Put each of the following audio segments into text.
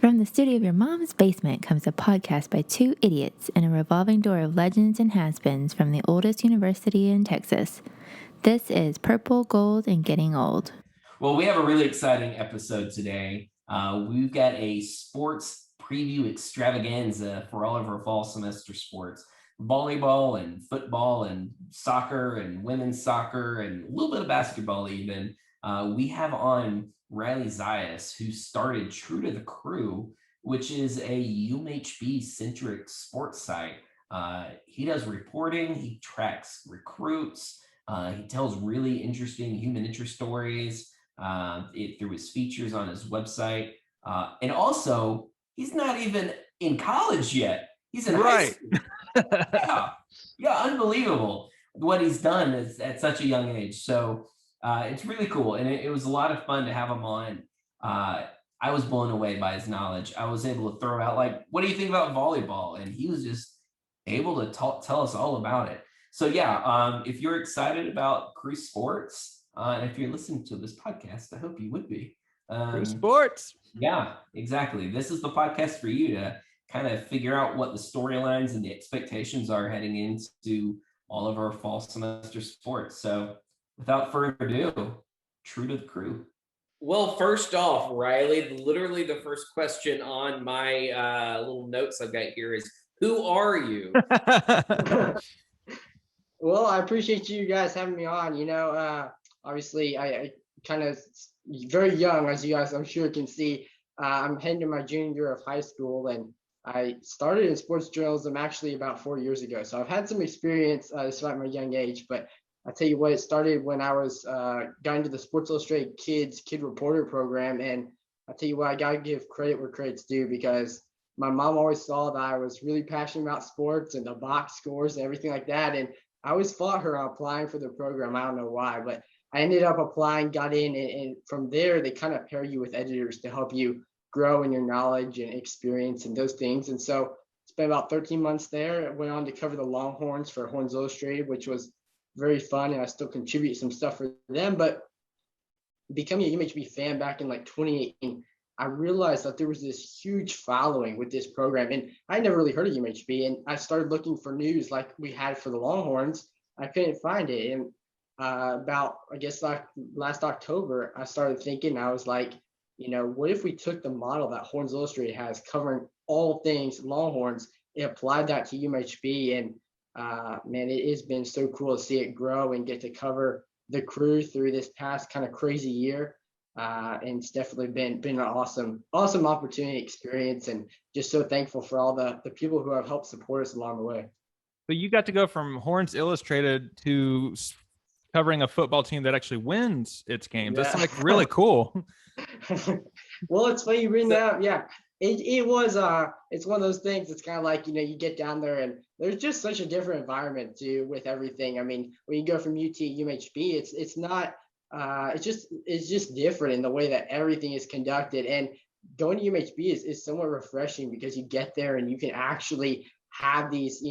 From the studio of your mom's basement comes a podcast by two idiots in a revolving door of legends and has-beens from the oldest university in Texas. This is Purple, Gold, and Getting Old. Well, we have a really exciting episode today. We've got a sports preview extravaganza for all of our fall semester sports. Volleyball and football and soccer and women's soccer and a little bit of basketball even. We have on Riley Zayas, who started True to the Crew, which is a UMHB-centric sports site. He does reporting, he tracks recruits, he tells really interesting human interest stories through his features on his website. And also, he's not even in college yet. He's in high school. Yeah, unbelievable what he's done at such a young age. So it's really cool. And it was a lot of fun to have him on. I was blown away by his knowledge. I was able to throw out, like, what do you think about volleyball? And he was just able to tell us all about it. So yeah, if you're excited about Crew Sports, and if you're listening to this podcast, I hope you would be. Crew Sports. Yeah, exactly. This is the podcast for you to kind of figure out what the storylines and the expectations are heading into all of our fall semester sports. So without further ado, True to the Crew. Well, first off, Riley, literally the first question on my little notes I've got here is, who are you? Well, I appreciate you guys having me on. Obviously, I kind of very young, as you guys I'm sure can see. I'm heading to my junior year of high school, and I started in sports journalism actually about 4 years ago. So I've had some experience despite my young age. But I tell you what, it started when I was got into the Sports Illustrated Kid Reporter program, and I tell you what, I gotta give credit where credit's due, because my mom always saw that I was really passionate about sports and the box scores and everything like that. And I always fought her on applying for the program. I don't know why, but I ended up applying, got in, and from there, they kind of pair you with editors to help you grow in your knowledge and experience and those things. And so spent about 13 months there. I went on to cover the Longhorns for Horns Illustrated, which was very fun, and I still contribute some stuff for them. But becoming a UMHB fan back in like 2018, I realized that there was this huge following with this program, and I never really heard of UMHB. And I started looking for news like we had for the Longhorns. I couldn't find it, and about, I guess, like last October, I started thinking. I was like, what if we took the model that Horns Illustrated has, covering all things Longhorns, and applied that to UMHB? And man, it has been so cool to see it grow and get to cover the Crew through this past kind of crazy year. And it's definitely been an awesome opportunity, experience, and just so thankful for all the people who have helped support us along the way. But you got to go from Horns Illustrated to covering a football team that actually wins its games. Yeah. That's like really cool. Well, it's funny you bring that up. Yeah, it was it's one of those things. It's kind of like, you get down there and there's just such a different environment too with everything. I mean, when you go from UT to UMHB, it's not it's just different in the way that everything is conducted. And going to UMHB is somewhat refreshing, because you get there and you can actually have these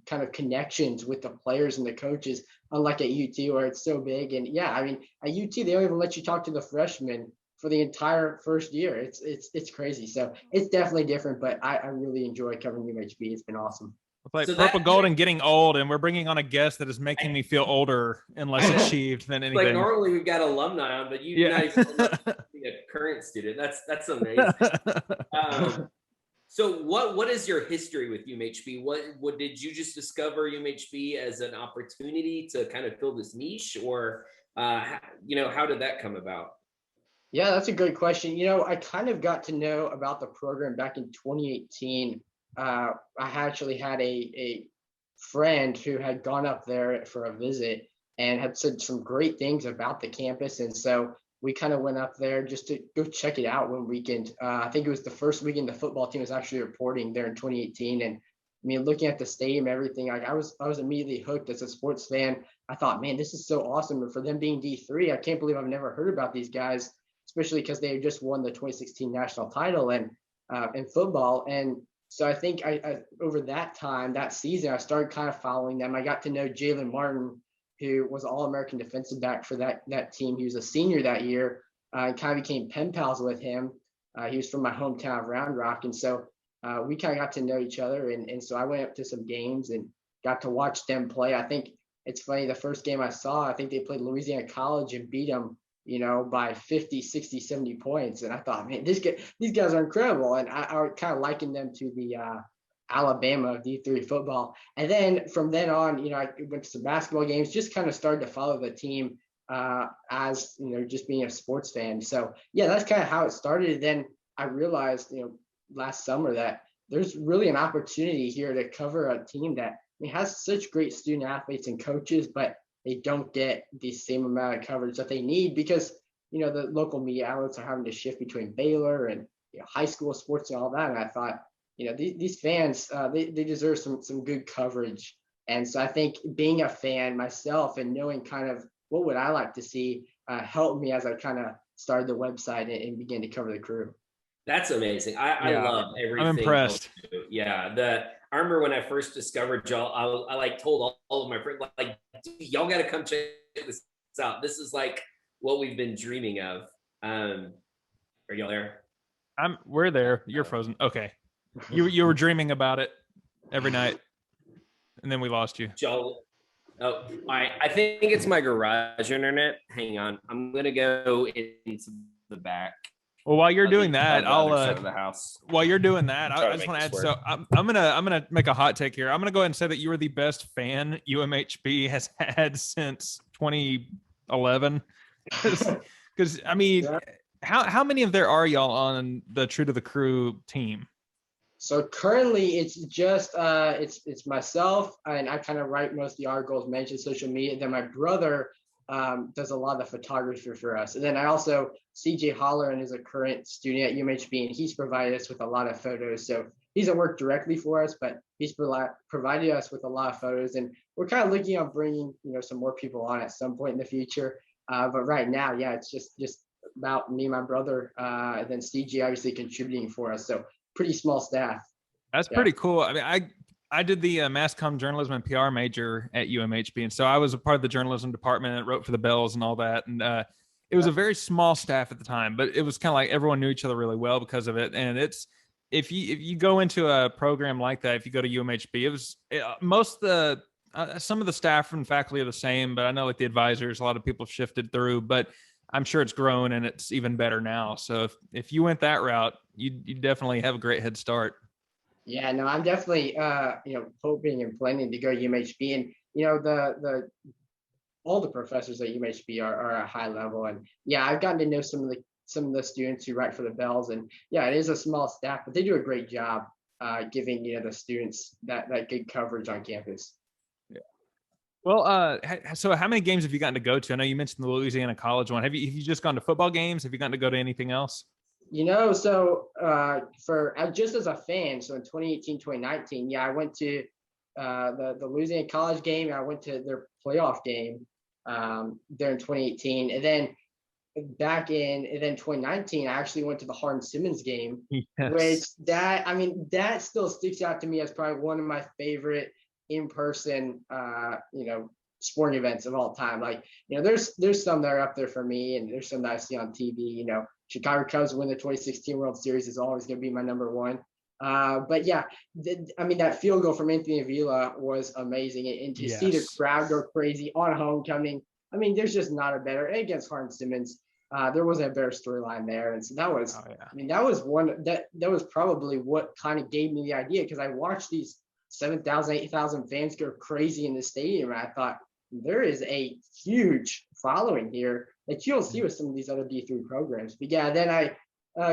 kind of connections with the players and the coaches, unlike at UT where it's so big. And yeah, I mean, at UT they don't even let you talk to the freshmen for the entire first year. It's crazy. So it's definitely different, but I really enjoy covering UMHB. It's been awesome. It's like so Purple, Gold, and Getting Old, and we're bringing on a guest that is making me feel older and less achieved than anything. Like normally we've got alumni on, but you guys being a current student. That's amazing. So what is your history with UMHB? What did you just discover UMHB as an opportunity to kind of fill this niche, or how did that come about? Yeah, that's a great question. I kind of got to know about the program back in 2018. I actually had a friend who had gone up there for a visit and had said some great things about the campus. And so we kind of went up there just to go check it out one weekend. I think it was the first weekend the football team was actually reporting there in 2018. And I mean, looking at the stadium, everything, I was immediately hooked as a sports fan. I thought, man, this is so awesome. And for them being D3, I can't believe I've never heard about these guys, especially because they just won the 2016 national title in football. And so I think I over that season, I started kind of following them. I got to know Jalen Martin, who was an All-American defensive back for that team. He was a senior that year. I kind of became pen pals with him. He was from my hometown of Round Rock, and so we kind of got to know each other. And so I went up to some games and got to watch them play. I think it's funny, the first game I saw, I think they played Louisiana College and beat them, by 50, 60, 70 points. And I thought, man, these guys are incredible. And I kind of likened them to the Alabama of D3 football. And then from then on, I went to some basketball games, just kind of started to follow the team as, just being a sports fan. So yeah, that's kind of how it started. And then I realized, last summer that there's really an opportunity here to cover a team that has such great student athletes and coaches, but they don't get the same amount of coverage that they need because, the local media outlets are having to shift between Baylor and high school sports and all that. And I thought, these fans, they deserve some good coverage. And so I think being a fan myself and knowing kind of what would I like to see helped me as I kind of started the website and began to cover the crew. That's amazing. I love everything. I'm impressed. Yeah. I remember when I first discovered y'all, I told all of my friends, y'all got to come check this out. This is like what we've been dreaming of. Are y'all there? We're there. You're frozen. Okay. You were dreaming about it every night, and then we lost you. Y'all. Oh, I think it's my garage internet. Hang on. I'm going to go into the back. Well, while you're doing that, while you're doing that, I just want to add. So I'm gonna make a hot take here. I'm gonna go ahead and say that you are the best fan UMHB has had since 2011. Because I mean, how many of there are y'all on the True to the Crew team? So currently, it's just it's myself, and I kind of write most of the articles, mention social media. Then my brother does a lot of the photography for us. And then I also, CJ Holleran is a current student at UMHB, and he's provided us with a lot of photos. So he doesn't work directly for us, but he's provided us with a lot of photos. And we're kind of looking on bringing, some more people on at some point in the future. But right now, yeah, it's just about me and my brother, and then CJ obviously contributing for us. So pretty small staff. That's pretty cool. I mean, I did the mass comm journalism and PR major at UMHB. And so I was a part of the journalism department and wrote for the Bells and all that. And it was a very small staff at the time, but it was kind of like everyone knew each other really well because of it. And it's, if you go into a program like that, if you go to UMHB, some of the staff and faculty are the same, but I know like the advisors, a lot of people have shifted through, but I'm sure it's grown and it's even better now. So if you went that route, you definitely have a great head start. Yeah, no, I'm definitely, hoping and planning to go to UMHB, and the all the professors at UMHB are a high level, and yeah, I've gotten to know some of the students who write for the Bells, and yeah, it is a small staff, but they do a great job giving the students that good coverage on campus. Yeah. Well, so how many games have you gotten to go to? I know you mentioned the Louisiana College one. Have you just gone to football games? Have you gotten to go to anything else? So just as a fan, so in 2018, 2019, yeah, I went to the Louisiana College game. I went to their playoff game there in 2018, and then back in 2019, I actually went to the Harden-Simmons game, which that still sticks out to me as probably one of my favorite in-person sporting events of all time. Like, there's some that are up there for me, and there's some that I see on TV. Chicago Cubs win the 2016 World Series is always going to be my number one. But yeah, that field goal from Anthony Avila was amazing, and to see the crowd go crazy on homecoming. There's just not a better, against Harden-Simmons. There wasn't a better storyline there, and so that was. That was one that was probably what kind of gave me the idea, because I watched these 7,000, 8,000 fans go crazy in the stadium, and I thought there is a huge following here that you don't see with some of these other D3 programs. But yeah, then I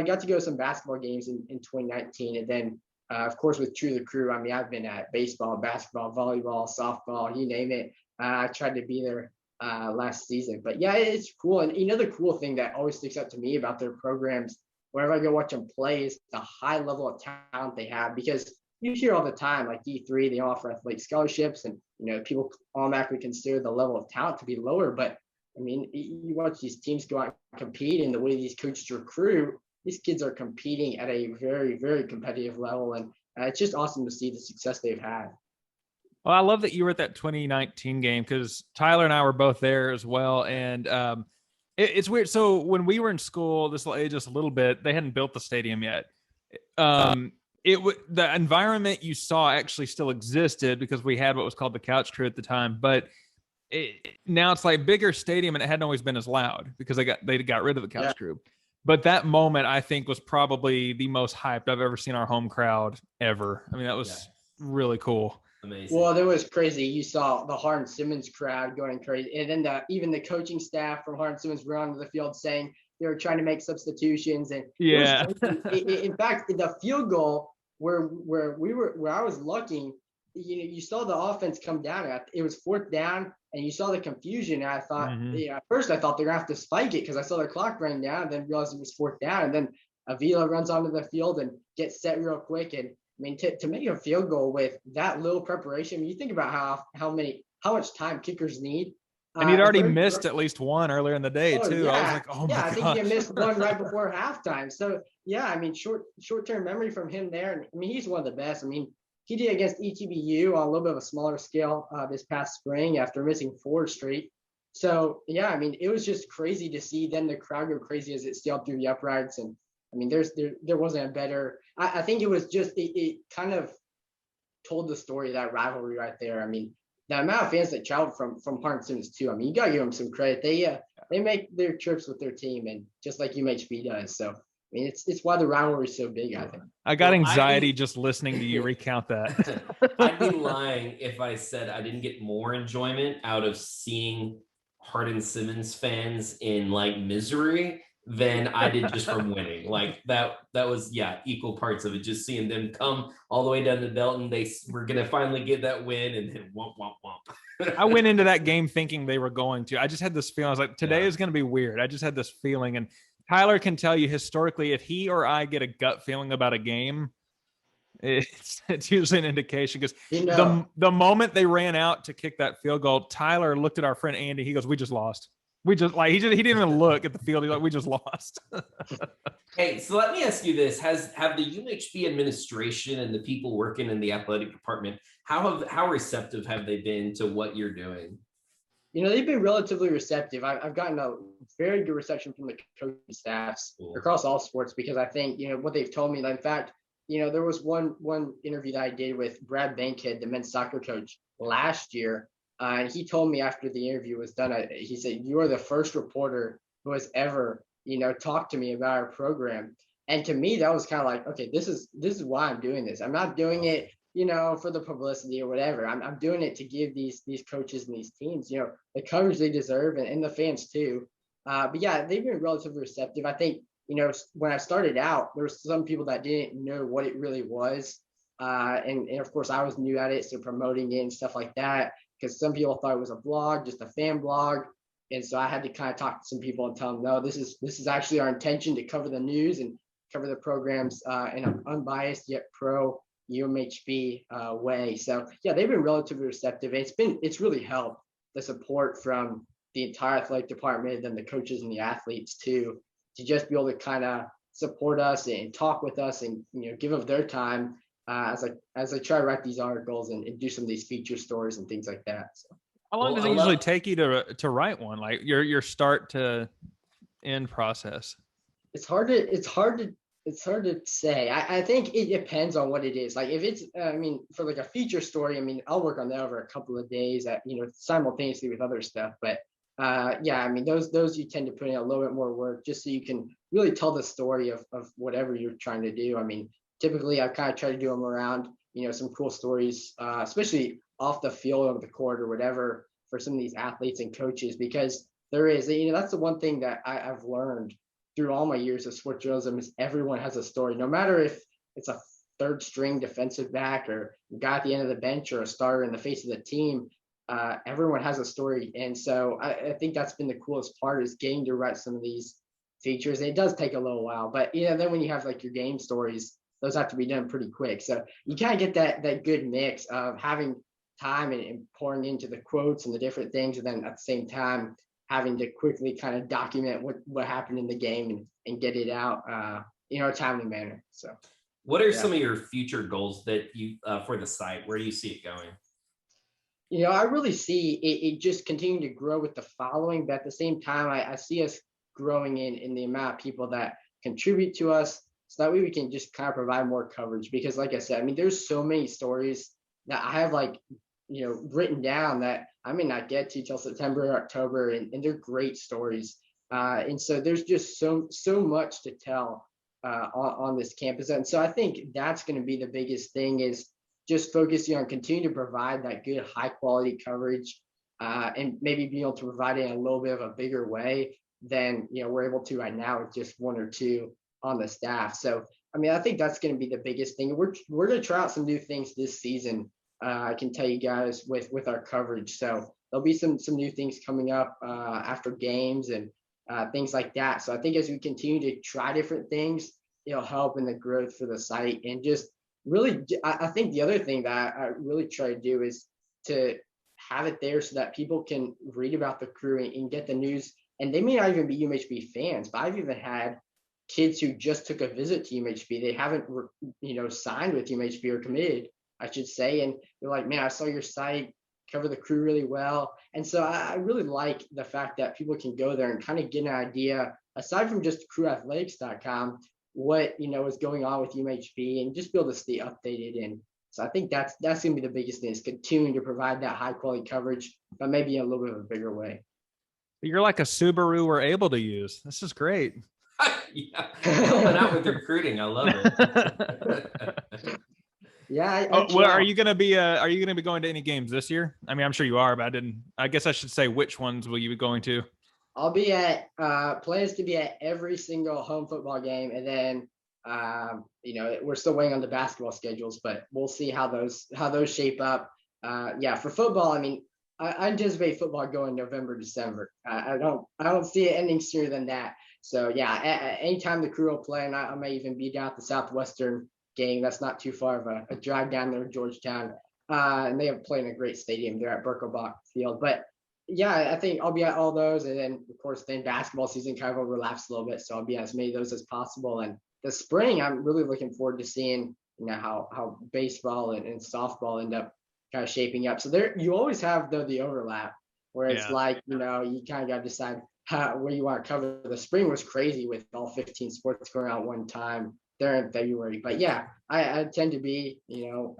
got to go to some basketball games in 2019, and then of course with True the Crew, I've been at baseball, basketball, volleyball, softball, you name it. I tried to be there last season. But yeah, it's cool. And the cool thing that always sticks out to me about their programs, whenever I go watch them play, is the high level of talent they have. Because you hear all the time, like D3, they offer athletic scholarships, and people automatically consider the level of talent to be lower. But you watch these teams go out and compete, and the way these coaches recruit, these kids are competing at a very, very competitive level, and it's just awesome to see the success they've had. Well, I love that you were at that 2019 game, because Tyler and I were both there as well, and It's weird. So when we were in school, this will age us a little bit. They hadn't built the stadium yet. The environment you saw actually still existed because we had what was called the couch crew at the time. But now it's like bigger stadium, and it hadn't always been as loud because they got rid of the couch crew. But that moment, I think, was probably the most hyped I've ever seen our home crowd ever. I mean, that was really cool. Amazing. Well, that was crazy. You saw the Hart Simmons crowd going crazy. And then even the coaching staff from Hart Simmons were onto the field saying they were trying to make substitutions. And in fact, the field goal where I was looking, you saw the offense come down. It was 4th down, and you saw the confusion. And I thought, at first I thought they're gonna have to spike it because I saw the clock running down, and then realized it was 4th down. And then Avila runs onto the field and gets set real quick. And I mean, to make a field goal with that little preparation, I mean, you think about how much time kickers need. And he'd already missed at least one earlier in the day too. Yeah. I was like, oh my god. I think he missed one right before halftime. So yeah, I mean, short-term memory from him there. And I mean, he's one of the best. I mean, he did against ETBU on a little bit of a smaller scale this past spring after missing 4 straight. So yeah, I mean, it was just crazy to see then the crowd go crazy as it sailed through the uprights. And I mean, there wasn't a better. I think it was just it kind of told the story of that rivalry right there. I mean, the amount of fans that traveled from Hart Simmons too. I mean, you gotta give them some credit. They make their trips with their team, and just like UMHB does. So I mean, it's why the rivalry is so big. I think. I got anxiety just listening to you recount that. I'd be lying if I said I didn't get more enjoyment out of seeing Hart Simmons fans in like misery than I did just from winning. Like that was equal parts of it. Just seeing them come all the way down to Belton, they were gonna finally get that win, and then womp womp womp. I went into that game thinking they were going to. I just had this feeling. I was like, today is gonna be weird. I just had this feeling, and Tyler can tell you historically, if he or I get a gut feeling about a game, it's usually an indication because the moment they ran out to kick that field goal, Tyler looked at our friend Andy. He goes, "We just lost." He didn't even look at the field. He's like, "We just lost." Hey, so let me ask you this: have the UMHB administration and the people working in the athletic department, how receptive have they been to what you're doing? They've been relatively receptive. I've gotten a very good reception from the coaching staffs across all sports because I think what they've told me. That in fact, there was one interview that I did with Brad Bankhead, the men's soccer coach, last year. And he told me after the interview was done, he said, "You are the first reporter who has ever, talked to me about our program." And to me, that was kind of like, okay, this is why I'm doing this. I'm not doing it, for the publicity or whatever. I'm doing it to give these coaches and these teams, the coverage they deserve and the fans too. But yeah, they've been relatively receptive. I think, when I started out, there were some people that didn't know what it really was. And of course, I was new at it, so promoting it and stuff like that. Because some people thought it was a blog, just a fan blog. And so I had to kind of talk to some people and tell them, no, this is actually our intention to cover the news and cover the programs in an unbiased yet pro UMHB way. So yeah, they've been relatively receptive. It's really helped the support from the entire athletic department and the coaches and the athletes to just be able to kind of support us and talk with us and give of their time. As I try to write these articles and do some of these feature stories and things like that. So. How long does it usually take you to write one? Like your start to end process? It's hard to say. I think it depends on what it is. Like if it's, for like a feature story, I'll work on that over a couple of days simultaneously with other stuff. But those you tend to put in a little bit more work just so you can really tell the story of whatever you're trying to do. Typically, I kind of try to do them around, some cool stories, especially off the field or the court or whatever for some of these athletes and coaches, because there is, that's the one thing that I've learned through all my years of sports journalism is everyone has a story, no matter if it's a third string defensive back or a guy at the end of the bench or a starter in the face of the team. Everyone has a story. And so I think that's been the coolest part is getting to write some of these features. And it does take a little while, but then when you have like your game stories, those have to be done pretty quick. So you kind of get that good mix of having time and pouring into the quotes and the different things. And then at the same time, having to quickly kind of document what happened in the game and get it out, a timely manner. So what are some of your future goals that you, for the site? Where do you see it going? I really see it just continue to grow with the following, but at the same time, I see us growing in the amount of people that contribute to us, so that way we can just kind of provide more coverage. Because like I said, I mean, there's so many stories that I have written down that I may not get to till September or October, and they're great stories. And so there's just so much to tell on this campus. And so I think that's going to be the biggest thing, is just focusing on continuing to provide that good high quality coverage, and maybe being able to provide it in a little bit of a bigger way than we're able to right now with just one or two on the staff. So I mean, I think that's going to be the biggest thing. We're going to try out some new things this season. I can tell you guys with our coverage. So there'll be some new things coming up after games and things like that. So I think as we continue to try different things, it'll help in the growth for the site. And just really, I think the other thing that I really try to do is to have it there so that people can read about the crew and get the news. And they may not even be UMHB fans, but I've even had kids who just took a visit to UMHB. They haven't, signed with UMHB or committed, I should say. And they're like, man, I saw your site cover the crew really well. And so I really like the fact that people can go there and kind of get an idea, aside from just crewathletics.com, what, is going on with UMHB, and just be able to stay updated. And so I think that's going to be the biggest thing, is continuing to provide that high quality coverage, but maybe in a little bit of a bigger way. You're like a Subaru we're able to use. This is great. Yeah, helping out with recruiting. I love it. Yeah. Well, are you gonna be going to any games this year? I mean, I'm sure you are, but I guess I should say, which ones will you be going to? I'll be at plans to be at every single home football game, and then we're still waiting on the basketball schedules, but we'll see how those shape up. For football, I mean, I anticipate football going November, December. I don't see it ending sooner than that. So yeah, anytime the crew will play, and I may even be down at the Southwestern game. That's not too far of a drive down there to Georgetown. And they have played in a great stadium there at Birkelbach Field. But yeah, I think I'll be at all those. And then of course, then basketball season kind of overlaps a little bit. So I'll be at as many of those as possible. And the spring, I'm really looking forward to seeing, how baseball and softball end up kind of shaping up. So there, you always have the overlap where it's like, you kind of got to decide where you want to cover. The spring was crazy with all 15 sports going out one time there in February. But yeah, I tend to be,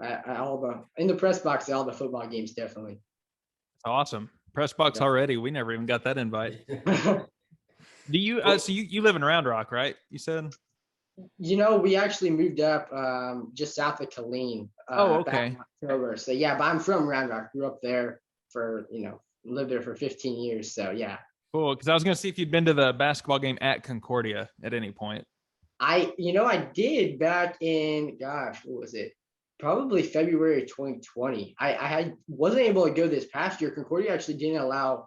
at all in the press box at all the football games, definitely. Awesome. Press box already. We never even got that invite. Do you so you live in Round Rock, right? You said? We actually moved up just south of Killeen. Okay. Back in October. So yeah, but I'm from Round Rock. Grew up there for, lived there for 15 years. So yeah. Cool. Because I was going to see if you'd been to the basketball game at Concordia at any point. I did back in, what was it? Probably February of 2020. I wasn't able to go this past year. Concordia actually didn't allow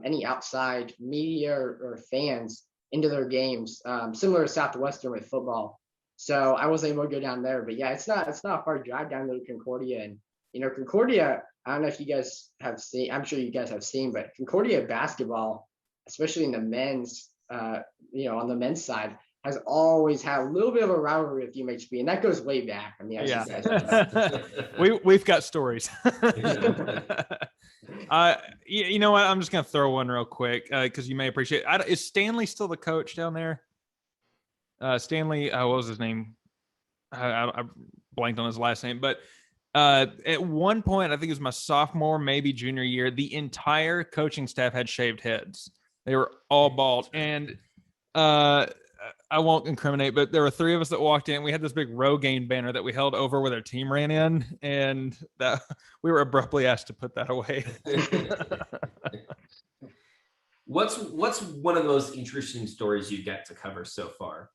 any outside media or fans into their games, similar to Southwestern with football. So I wasn't able to go down there. But yeah, it's not a hard drive down to Concordia. And Concordia, I don't know if you guys have seen, I'm sure you guys have seen, but Concordia basketball, especially in the men's, on the men's side, has always had a little bit of a rivalry with UMHB, and that goes way back. I mean, we've got stories. You know what? I'm just gonna throw one real quick because you may appreciate it. Is Stanley still the coach down there? Stanley, what was his name? I blanked on his last name, but at one point, I think it was my sophomore, maybe junior year, the entire coaching staff had shaved heads. They were all bald, and I won't incriminate, but there were three of us that walked in. We had this big Rogaine banner that we held over where their team ran in, and that we were abruptly asked to put that away. What's one of the most interesting stories you get to cover so far?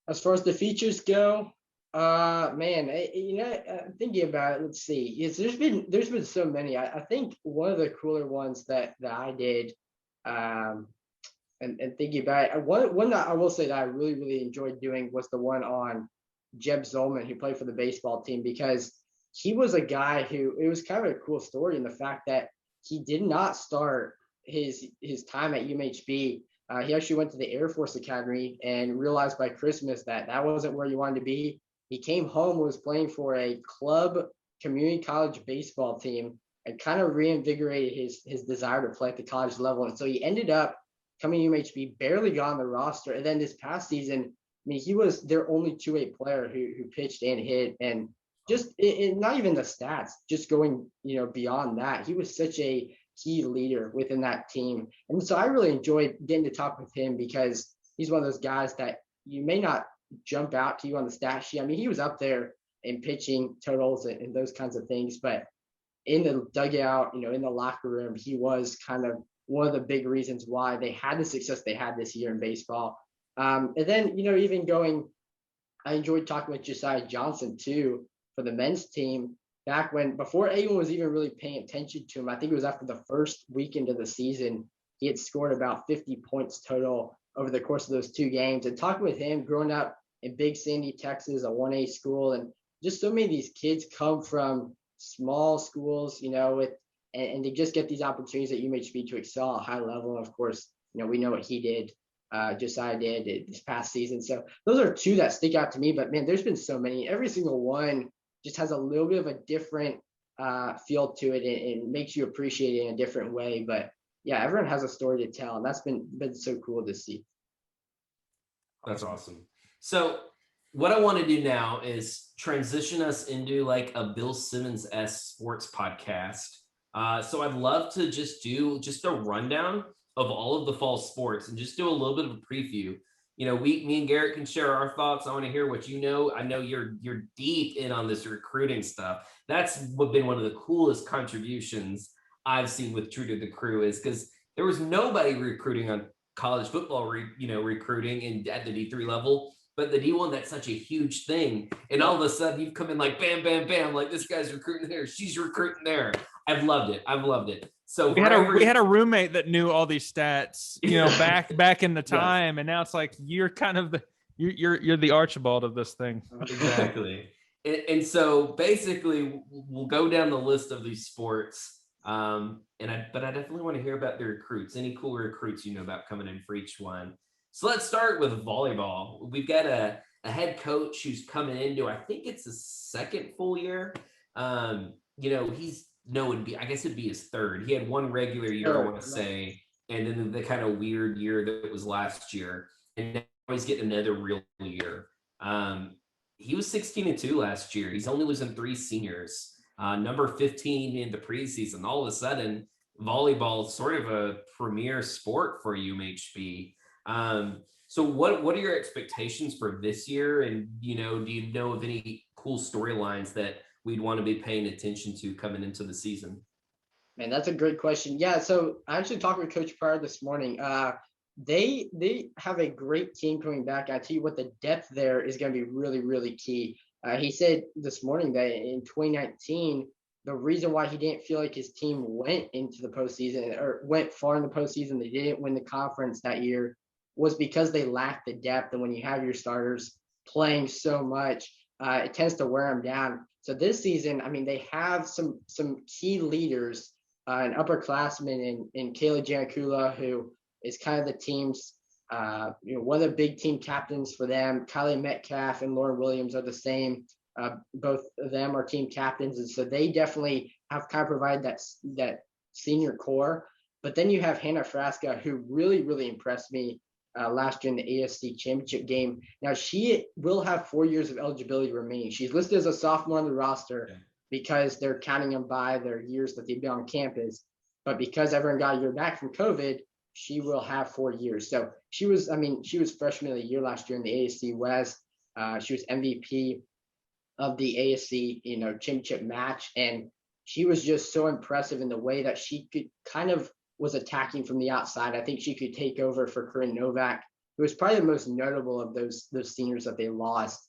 As far as the features go, thinking about it, let's see. There's been so many. I think one of the cooler ones that I did, and thinking about it, one that I will say that I really, really enjoyed doing was the one on Jeb Zolman, who played for the baseball team, because he was a guy who, it was kind of a cool story in the fact that he did not start his time at UMHB. He actually went to the Air Force Academy and realized by Christmas that wasn't where he wanted to be. He came home, was playing for a club community college baseball team and kind of reinvigorated his desire to play at the college level. And so he ended up coming to UMHB, barely got on the roster. And then this past season, I mean, he was their only 2A player who pitched and hit, and just not even the stats, just going, beyond that. He was such a key leader within that team. And so I really enjoyed getting to talk with him because he's one of those guys that you may not jump out to you on the stat sheet. I mean, he was up there in pitching totals and those kinds of things, but in the dugout, in the locker room, he was kind of one of the big reasons why they had the success they had this year in baseball. And then, I enjoyed talking with Josiah Johnson too for the men's team back before anyone was even really paying attention to him. I think it was after the first weekend of the season, he had scored about 50 points total over the course of those 2 games. And talking with him, growing up in Big Sandy, Texas, a 1A school, and just so many of these kids come from small schools, and they just get these opportunities at UMHB to excel at a high level. And of course, we know what he did, Josiah did this past season. So those are 2 that stick out to me, but man, there's been so many. Every single one just has a little bit of a different feel to it and makes you appreciate it in a different way. But yeah, everyone has a story to tell, and that's been so cool to see. That's awesome. So what I want to do now is transition us into like a Bill Simmons-esque sports podcast. So I'd love to just do a rundown of all of the fall sports and just do a little bit of a preview. Me and Garrett can share our thoughts. I want to hear what you know. I know you're deep in on this recruiting stuff. That's been one of the coolest contributions I've seen with True to the Crew, is because there was nobody recruiting on college football, recruiting at the D3 level. But the D1, that's such a huge thing. And all of a sudden you've come in like bam, bam, bam, like this guy's recruiting there, she's recruiting there. I've loved it. So we had a roommate that knew all these stats, back in the time. Yes. And now it's like, you're kind of you're the Archibald of this thing. Exactly. And so basically we'll go down the list of these sports. But I definitely want to hear about the recruits, any cool recruits about coming in for each one. So let's start with volleyball. We've got a head coach who's coming into, I think it's his 2nd full year. I guess it'd be his 3rd. He had 1 regular year, I want to say, and then the kind of weird year that was last year. And now he's getting another real year. He was 16-2 last year. He's only losing 3 seniors. Number 15 in the preseason. All of a sudden, volleyball is sort of a premier sport for UMHB. So what are your expectations for this year? And, do you know of any cool storylines that we'd want to be paying attention to coming into the season? Man, that's a great question. Yeah. So I actually talked with Coach Pryor this morning. They have a great team coming back. I tell you what, the depth there is going to be really, really key. He said this morning that in 2019, the reason why he didn't feel like his team went into the postseason or went far in the postseason, they didn't win the conference that year, was because they lacked the depth. And when you have your starters playing so much, it tends to wear them down. So this season, I mean, they have some key leaders, an upperclassman in Kayla Janikula, who is kind of the team's, one of the big team captains for them. Kylie Metcalf and Lauren Williams are the same. Both of them are team captains. And so they definitely have kind of provided that senior core. But then you have Hannah Frasca, who really, really impressed me last year in the AFC championship game. Now she will have 4 years of eligibility remaining. She's listed as a sophomore on the roster because they're counting them by their years that they've been on campus. But because everyone got a year back from COVID, she will have 4 years. So she was freshman of the year last year in the AFC West. She was MVP of the AFC, championship match. And she was just so impressive in the way that she could kind of was attacking from the outside. I think she could take over for Corinne Novak, who was probably the most notable of those seniors that they lost.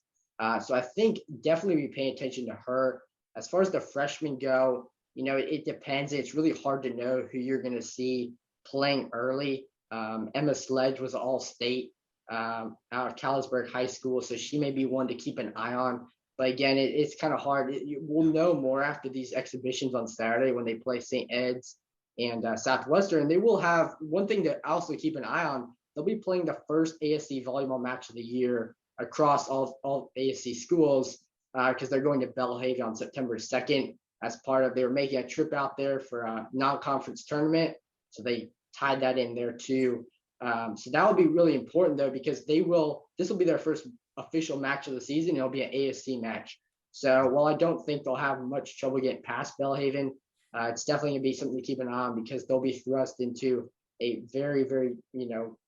So I think definitely be paying attention to her. As far as the freshmen go, it depends. It's really hard to know who you're going to see playing early. Emma Sledge was all-state out of Callisburg High School, so she may be one to keep an eye on. But again, it's kind of hard. We'll know more after these exhibitions on Saturday when they play St. Ed's and Southwestern. They will have one thing to also keep an eye on. They'll be playing the first ASC volleyball match of the year across all ASC schools. because they're going to Belhaven on September 2nd as part of, they were making a trip out there for a non-conference tournament. So they tied that in there too. So that will be really important though, because this will be their first official match of the season. It'll be an ASC match. So while I don't think they'll have much trouble getting past Belhaven, it's definitely gonna be something to keep an eye on, because they'll be thrust into a very, very,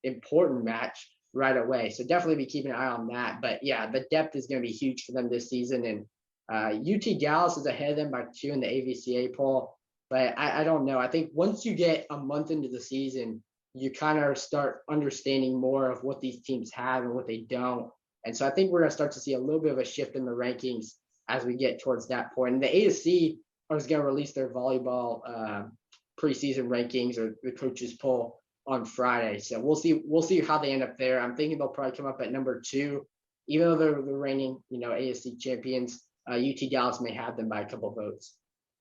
important match right away. So definitely be keeping an eye on that. But yeah, the depth is going to be huge for them this season. And UT Dallas is ahead of them by 2 in the AVCA poll. But I don't know. I think once you get a month into the season, you kind of start understanding more of what these teams have and what they don't. And so I think we're going to start to see a little bit of a shift in the rankings as we get towards that point. And the ASC is going to release their volleyball preseason rankings, or the coaches poll, on Friday. So we'll see how they end up there. I'm thinking they'll probably come up at number 2, even though they're the reigning, ASC champions. UT Dallas may have them by a couple votes.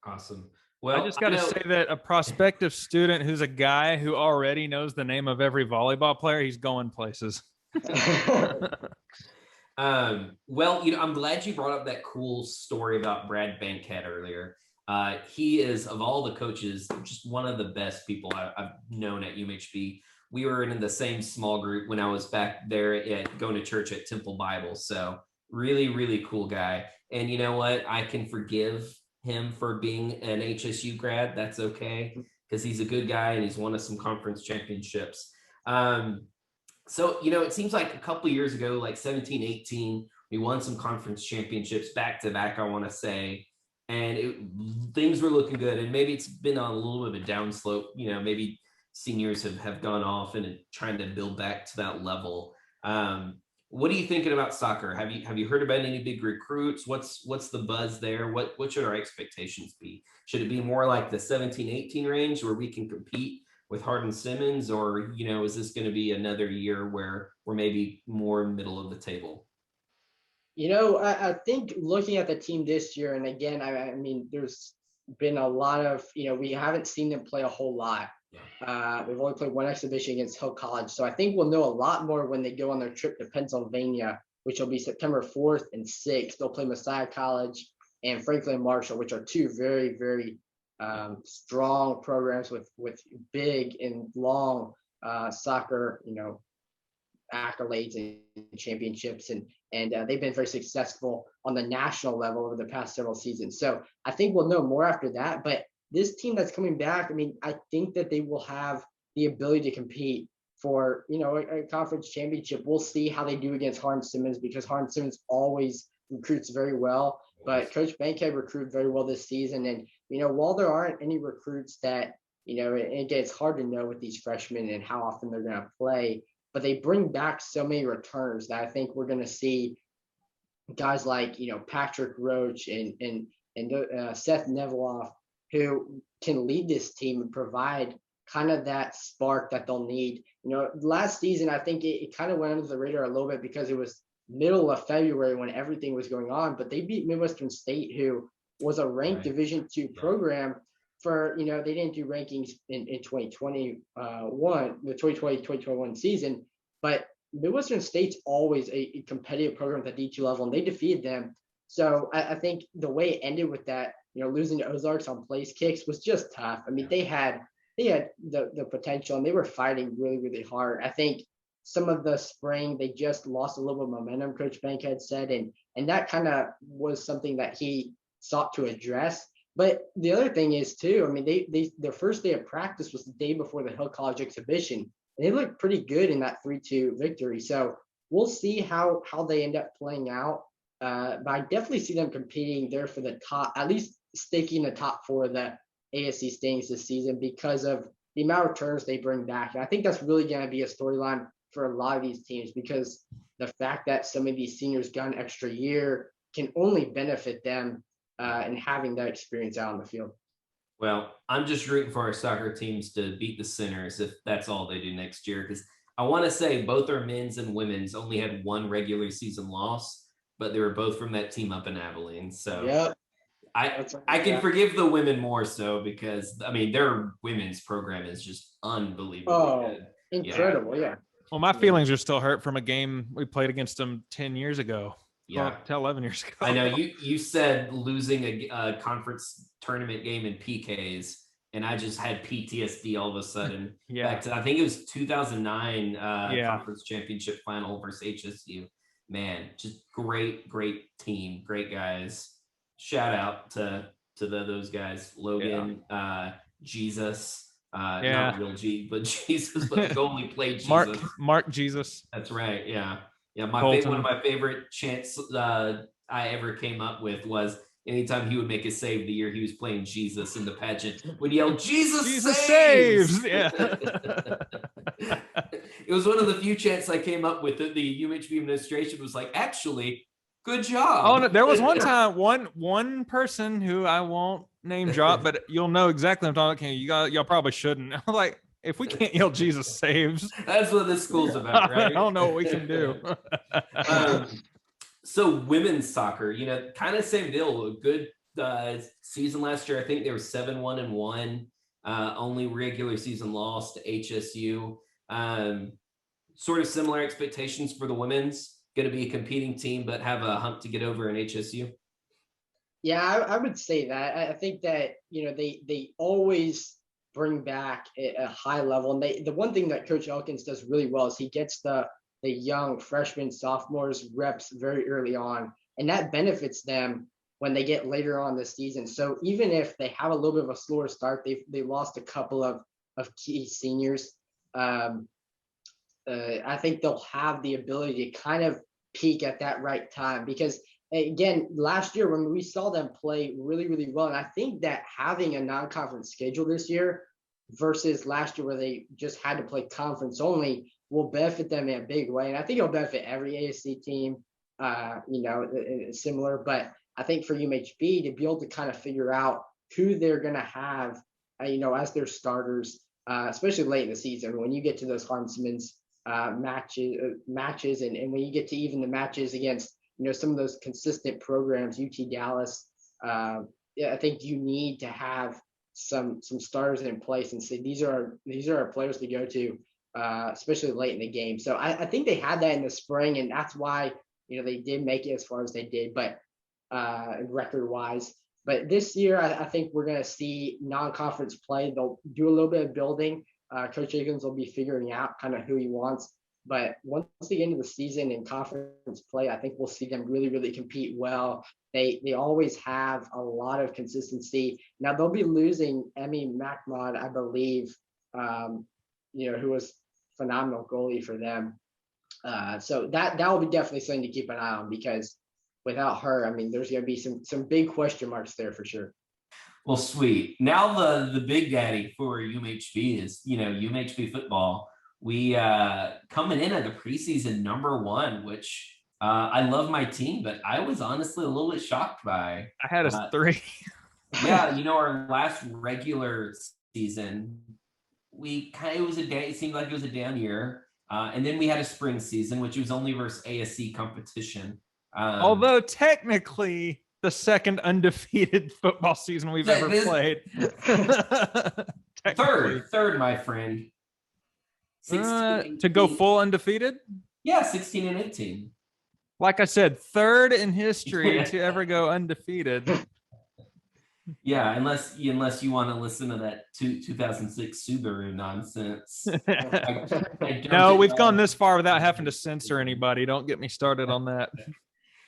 Awesome. Well, I just got to say that a prospective student who's a guy who already knows the name of every volleyball player, he's going places. Well, I'm glad you brought up that cool story about Brad Bankhead earlier. He is, of all the coaches, just one of the best people I've known at UMHB. We were in the same small group when I was back there going to church at Temple Bible. So really, really cool guy. And you know what? I can forgive him for being an HSU grad. That's okay, because he's a good guy and he's won us some conference championships. So, it seems like a couple of years ago, like 17, 18, we won some conference championships back to back, I want to say. And things were looking good. And maybe it's been on a little bit of a downslope. Maybe seniors have gone off and trying to build back to that level. What are you thinking about soccer? Have you heard about any big recruits? What's the buzz there? What should our expectations be? Should it be more like the 17, 18 range where we can compete with Hardin Simmons, or, is this going to be another year where we're maybe more middle of the table? I think looking at the team this year, and again, I mean, there's been a lot of, we haven't seen them play a whole lot. We've only played one exhibition against Hill College. So I think we'll know a lot more when they go on their trip to Pennsylvania, which will be September 4th and 6th. They'll play Messiah College and Franklin Marshall, which are 2 very, very strong programs with big and long soccer, accolades and championships, and they've been very successful on the national level over the past several seasons. So I think we'll know more after that. But this team that's coming back, I mean, I think that they will have the ability to compete for, a conference championship. We'll see how they do against Hardin Simmons, because Hardin Simmons always recruits very well. But Coach Bankhead recruited very well this season. And, while there aren't any recruits that, again, it's hard to know with these freshmen and how often they're going to play, but they bring back so many returners that I think we're going to see guys like, Patrick Roach and Seth Neveloff, who can lead this team and provide kind of that spark that they'll need. Last season, I think it kind of went under the radar a little bit because it was middle of February when everything was going on, but they beat Midwestern State, who was a ranked Division II program for, they didn't do rankings in 2021, the 2020-2021 season, but Midwestern State's always a competitive program at the D2 level, and they defeated them. So I think the way it ended with that, losing to Ozarks on place kicks was just tough. I mean, they had the potential, and they were fighting really, really hard. I think some of the spring, they just lost a little bit of momentum, Coach Bankhead said, and that kind of was something that he sought to address. But the other thing is too, I mean, their first day of practice was the day before the Hill College exhibition, and they looked pretty good in that 3-2 victory. So we'll see how they end up playing out. But I definitely see them competing there for the top, at least sticking the top 4 of the ASC standings this season, because of the amount of returns they bring back. And I think that's really going to be a storyline for a lot of these teams, because the fact that some of these seniors got an extra year can only benefit them in having that experience out on the field. Well, I'm just rooting for our soccer teams to beat the Sinners if that's all they do next year, because I want to say both our men's and women's only had 1 regular season loss, but they were both from that team up in Abilene. So yep. I can forgive the women more so, because, I mean, their women's program is just unbelievable. Incredible, yeah. Well, my feelings are still hurt from a game we played against them 10 years ago. Yeah, 11 years ago. I know you said losing a conference tournament game in PKs, and I just had PTSD all of a sudden. Back to, I think it was 2009 conference championship final versus HSU. Man, just great team, great guys. Shout out to those guys, Logan, Jesus. Not real G, but Jesus, but the goalie played Jesus. Mark Jesus. That's right. Yeah. One of my favorite chants I ever came up with was anytime he would make a save the year he was playing Jesus in the pageant, would yell, Jesus saves! Yeah. It was one of the few chants I came up with. The UMHB administration was like, actually, good job. Oh, no, there was one time, one person who I won't name drop, but you'll know exactly what I'm talking about. Y'all probably shouldn't. I'm like, if we can't yell Jesus saves, that's what this school's about, right? I don't know what we can do. So women's soccer, kind of same deal. A good season last year. I think they were 7-1-1. Only regular season loss to HSU. Sort of similar expectations for the women's. Going to be a competing team, but have a hump to get over in HSU. Yeah, I would say that. I think that they always bring back a high level, and the one thing that Coach Elkins does really well is he gets the young freshmen, sophomores reps very early on, and that benefits them when they get later on this season. So even if they have a little bit of a slower start, they lost a couple of key seniors. I think they'll have the ability to kind of peak at that right time, because again, last year when we saw them play really, really well, and I think that having a non-conference schedule this year versus last year where they just had to play conference only will benefit them in a big way. And I think it'll benefit every ASC team, similar. But I think for UMHB to be able to kind of figure out who they're going to have, as their starters, especially late in the season, when you get to those Harmsman's matches, and when you get to even the matches against, some of those consistent programs, UT Dallas, I think you need to have some starters in place and say these are our players to go to, especially late in the game. So I think they had that in the spring, and that's why they did make it as far as they did, but record wise. But this year, I think we're going to see non-conference play. They'll do a little bit of building. Coach Egan will be figuring out kind of who he wants. But once they get into the season in conference play, I think we'll see them really, really compete well. They always have a lot of consistency. Now they'll be losing Emmy Macmod, I believe, who was phenomenal goalie for them. So that will be definitely something to keep an eye on, because without her, there's going to be some big question marks there for sure. Well, sweet. Now the big daddy for UMHB is, UMHB football. We coming in at the preseason number 1, which I love my team, but I was honestly a little bit shocked by. I had us 3. Yeah, our last regular season, it seemed like it was a down year. And then we had a spring season, which was only versus ASC competition. Although technically the second undefeated football season we've ever played. Third, my friend. 16, to go full undefeated? Yeah, 16-18. Like I said, third in history to ever go undefeated. Yeah, unless you want to listen to that 2006 Subaru nonsense. No, we've gone this far without having to censor anybody. Don't get me started on that.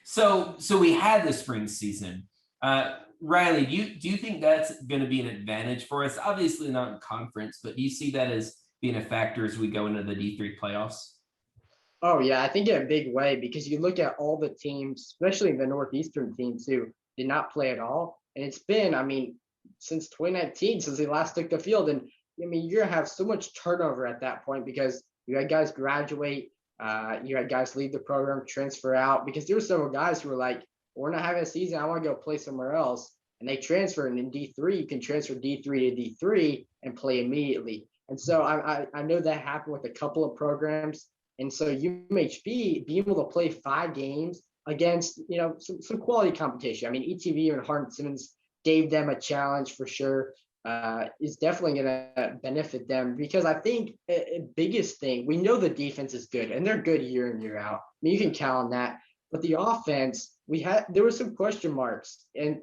So we had the spring season. Riley, do you think that's going to be an advantage for us? Obviously not in conference, but do you see that as being a factor as we go into the D3 playoffs? Oh yeah, I think in a big way, because you look at all the teams, especially the Northeastern teams who did not play at all. And it's been, since 2019, since they last took the field. And you're going to have so much turnover at that point, because you had guys graduate, you had guys leave the program, transfer out, because there were several guys who were like, we're not having a season, I want to go play somewhere else. And they transfer, and in D3, you can transfer D3 to D3 and play immediately. And so I know that happened with a couple of programs. And so UMHB being able to play 5 games against, some quality competition. ETV and Hart Simmons gave them a challenge for sure. Is definitely going to benefit them, because I think biggest thing, we know the defense is good, and they're good year in, year out. You can count on that. But the offense, there were some question marks, and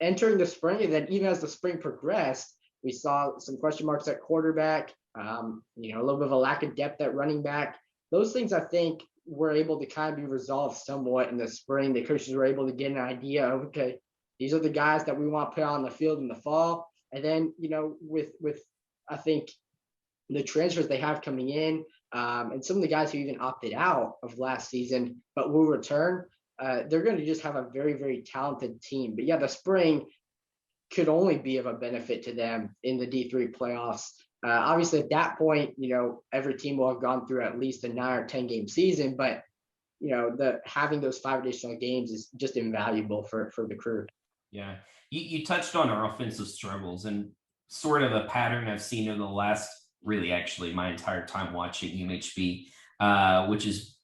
entering the spring, and then even as the spring progressed, we saw some question marks at quarterback. A little bit of a lack of depth at running back. Those things, I think, were able to kind of be resolved somewhat in the spring. The coaches were able to get an idea of, okay, these are the guys that we want to put on the field in the fall. And then, with I think the transfers they have coming in, and some of the guys who even opted out of last season but will return, they're going to just have a very, very talented team. But yeah, the spring could only be of a benefit to them in the D3 playoffs. Obviously, at that point, every team will have gone through at least a 9 or 10 game season, but having those 5 additional games is just invaluable for the crew. Yeah, you touched on our offensive struggles, and sort of a pattern I've seen in the last, really actually my entire time watching UMHB, which has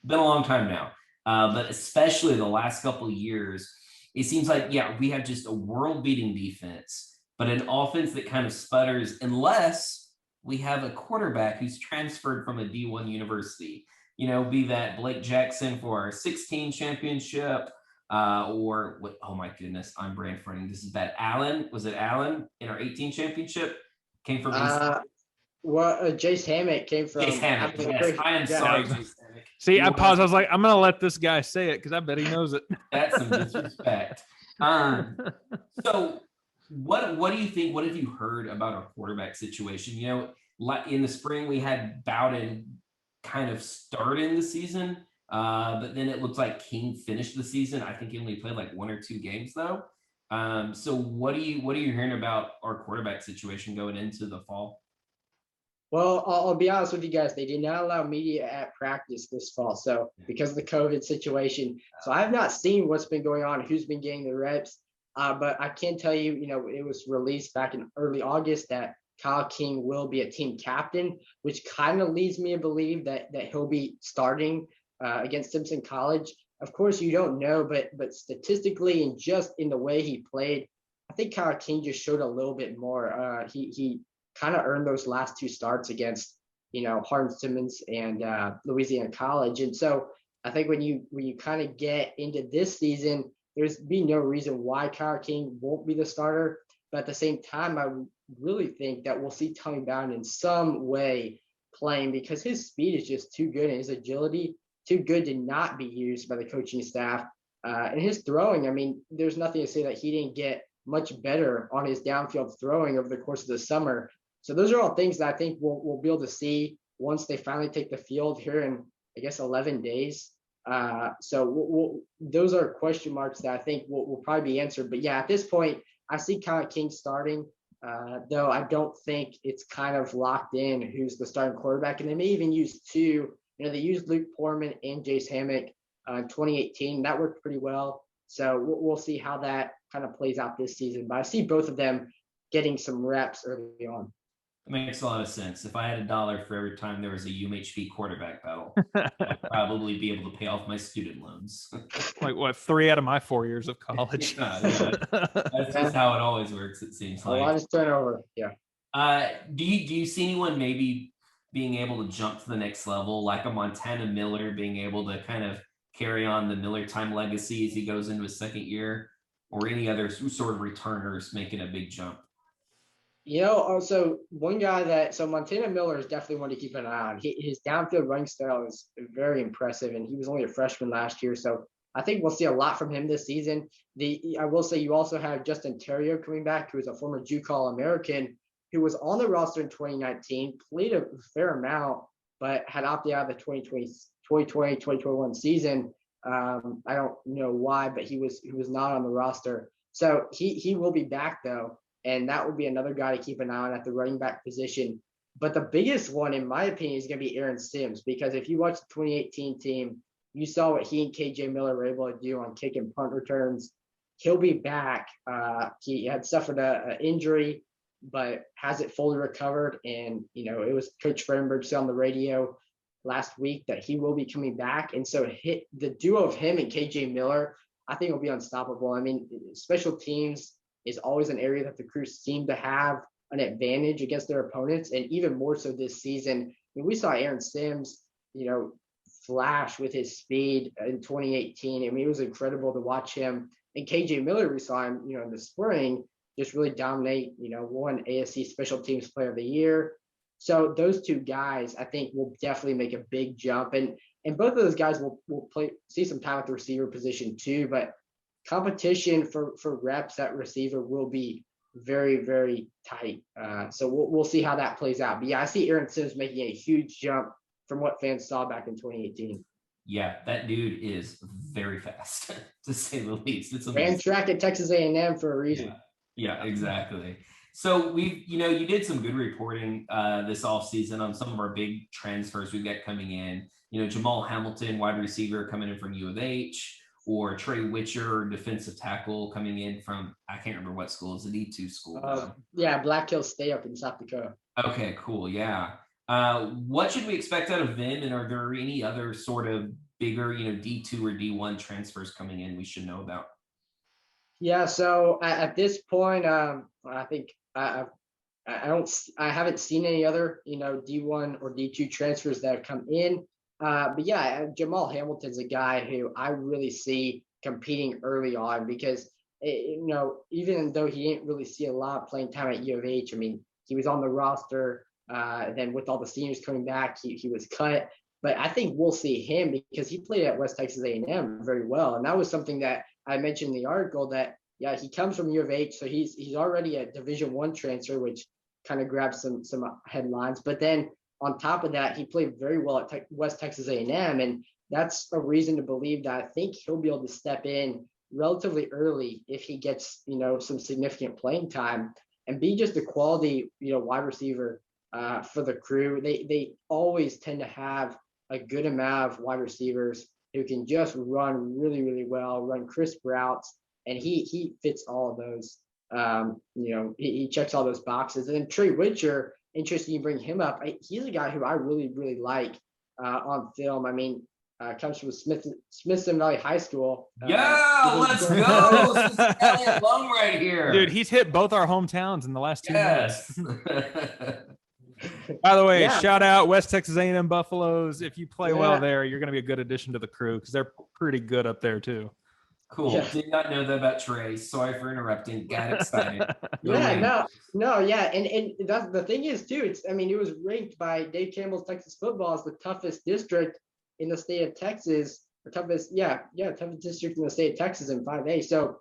been a long time now, but especially the last couple of years, it seems like, we have just a world-beating defense, but an offense that kind of sputters unless we have a quarterback who's transferred from a D1 university, be that Blake Jackson for our 16 championship, or what? Oh my goodness, I'm brain farting. This is bad. Allen, was it Allen in our 18 championship? Came from Jace Hammock came from. Jace Hammock. Yes, I am sorry, Jace Hammock. See, I paused. I was like, I'm gonna let this guy say it because I bet he knows it. That's some disrespect. So what do you think? What have you heard about our quarterback situation? In the spring we had Bowden kind of start in the season. But then it looks like King finished the season. I think he only played like 1 or 2 games though. So what are you hearing about our quarterback situation going into the fall? Well, I'll be honest with you guys. They did not allow media at practice this fall. So because of the COVID situation, so I have not seen what's been going on, who's been getting the reps. But I can tell you, it was released back in early August that Kyle King will be a team captain, which kind of leads me to believe that he'll be starting against Simpson College. Of course, you don't know, but statistically and just in the way he played, I think Kyle King just showed a little bit more. He kind of earned those last 2 starts against, Hardin-Simmons and Louisiana College. And so I think when you kind of get into this season, there's be no reason why Kyle King won't be the starter. But at the same time, I really think that we'll see Tommy Bowden in some way playing because his speed is just too good and his agility too good to not be used by the coaching staff. And his throwing, I mean, there's nothing to say that he didn't get much better on his downfield throwing over the course of the summer. So those are all things that I think we'll be able to see once they finally take the field here in, I guess, 11 days. So those are question marks that I think will probably be answered. But yeah, at this point, I see Kyle King starting, though I don't think it's kind of locked in who's the starting quarterback. And they may even use 2. They used Luke Portman and Jace Hammock in 2018. That worked pretty well. So we'll see how that kind of plays out this season. But I see both of them getting some reps early on. It makes a lot of sense. If I had $1 for every time there was a UMHB quarterback battle, I'd probably be able to pay off my student loans. Like what, 3 out of my 4 years of college? That's just how it always works, it seems like. A lot of turnover, yeah. Do you see anyone maybe being able to jump to the next level, like a Montana Miller being able to kind of carry on the Miller time legacy as he goes into his second year, or any other sort of returners making a big jump? Also one guy so Montana Miller is definitely one to keep an eye on. His downfield running style is very impressive, and he was only a freshman last year. So I think we'll see a lot from him this season. I will say you also have Justin Terrier coming back, who is a former JUCO All-American, who was on the roster in 2019, played a fair amount, but had opted out of the 2020-2021 season. I don't know why, but he was not on the roster. So he will be back though. And that would be another guy to keep an eye on at the running back position. But the biggest one, in my opinion, is going to be Aaron Sims, because if you watch the 2018 team, you saw what he and KJ Miller were able to do on kick and punt returns. He'll be back. He had suffered an injury, but has it fully recovered. And, it was Coach Frenberg said on the radio last week that he will be coming back. And so the duo of him and KJ Miller, I think, will be unstoppable. I mean, special teams is always an area that the Crews seem to have an advantage against their opponents, and even more so this season. I mean, we saw Aaron Sims, flash with his speed in 2018. I mean, it was incredible to watch him. And KJ Miller, we saw him, in the spring, just really dominate, won ASC Special Teams Player of the Year. So those two guys, I think, will definitely make a big jump. And both of those guys will see some time at the receiver position too. But competition for reps at receiver will be very, very tight. So we'll see how that plays out. But yeah, I see Aaron Sims making a huge jump from what fans saw back in 2018. Yeah, that dude is very fast, to say the least. It's ran track at Texas A&M for a reason. Yeah, exactly. So you did some good reporting this offseason on some of our big transfers we've got coming in. Jamal Hamilton, wide receiver, coming in from U of H, or Trey Witcher, defensive tackle, coming in from, I can't remember what school. It's a D2 school. Black Hills State up in South Dakota. Okay, cool. Yeah. What should we expect out of them? And are there any other sort of bigger, D2 or D1 transfers coming in we should know about? Yeah. So at this point, I think I haven't seen any other, D1 or D2 transfers that have come in. But yeah, Jamal Hamilton's a guy who I really see competing early on because, even though he didn't really see a lot of playing time at U of H, I mean, he was on the roster. Then with all the seniors coming back, he was cut. But I think we'll see him because he played at West Texas A&M very well. And that was something that I mentioned in the article that, yeah, he comes from U of H. So he's already a Division I transfer, which kind of grabs some headlines. But then on top of that, he played very well at West Texas A&M. And that's a reason to believe that I think he'll be able to step in relatively early if he gets, some significant playing time and be just a quality, wide receiver for the crew. They always tend to have a good amount of wide receivers who can just run really, really well, run crisp routes. And he fits all of those. He checks all those boxes. And then Trey Witcher, interesting you bring him up. He's a guy who I really, really like on film. I mean, comes from Smithson Valley High School. Let's go. Smithson Valley alum right here. Dude, he's hit both our hometowns in the last 2 minutes. By the way, shout out West Texas A&M Buffaloes. If you play well there, you're going to be a good addition to the crew because they're pretty good up there too. Cool. Yeah. Did not know that about Trey. Sorry for interrupting. Got excited. No. Yeah. And that's the thing is too, it was ranked by Dave Campbell's Texas Football as the toughest district in the state of Texas, or toughest district in the state of Texas in 5A. So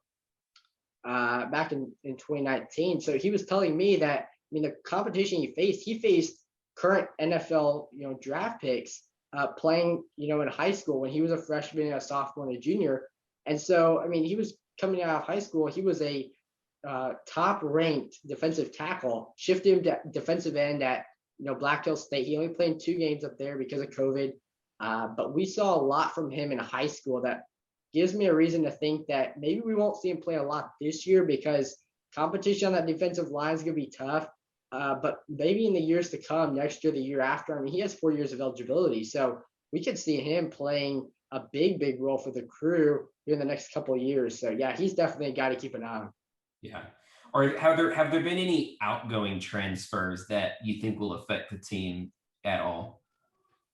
back in 2019. So he was telling me that, the competition he faced current NFL, draft picks playing, in high school when he was a freshman, a sophomore, and a junior. And so, he was coming out of high school. He was a top-ranked defensive tackle, shifted him to defensive end at, Black Hills State. He only played 2 games up there because of COVID. But we saw a lot from him in high school that gives me a reason to think that maybe we won't see him play a lot this year because competition on that defensive line is going to be tough. But maybe in the years to come, next year, the year after, he has 4 years of eligibility. So we could see him playing a big, big role for the crew in the next couple of years. So yeah, he's definitely a guy to keep an eye on. Yeah. Or have there been any outgoing transfers that you think will affect the team at all?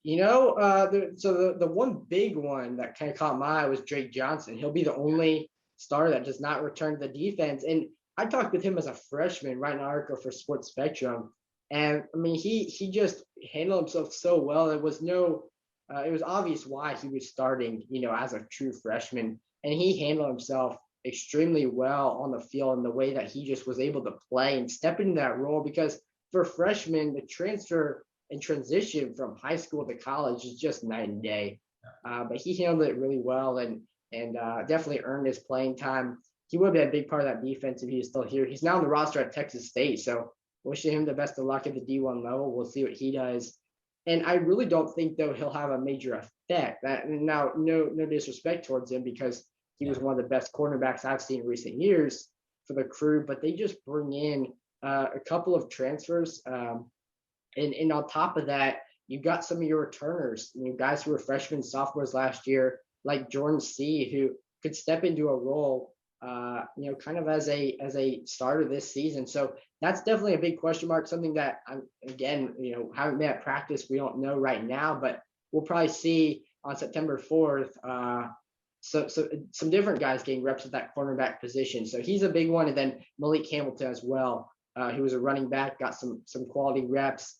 The one big one that kind of caught my eye was Drake Johnson. He'll be the only starter that does not return to the defense. And I talked with him as a freshman, writing an article for Sports Spectrum. And he just handled himself so well. It was obvious why he was starting, as a true freshman. And he handled himself extremely well on the field in the way that he just was able to play and step into that role. Because for freshmen, the transfer and transition from high school to college is just night and day. But he handled it really well and definitely earned his playing time. He would be a big part of that defense if he was still here. He's now on the roster at Texas State, so wishing him the best of luck at the D1 level. We'll see what he does. And I really don't think, though, he'll have a major effect. Now, no disrespect towards him because he was one of the best cornerbacks I've seen in recent years for the crew, but they just bring in a couple of transfers. And on top of that, you've got some of your returners, guys who were freshmen, sophomores last year, like Jordan C., who could step into a role kind of as a starter this season. So that's definitely a big question mark, something that haven't been at practice. We don't know right now, but we'll probably see on September 4th, so some different guys getting reps at that cornerback position. So he's a big one. And then Malik Hamilton as well. He was a running back, got some quality reps,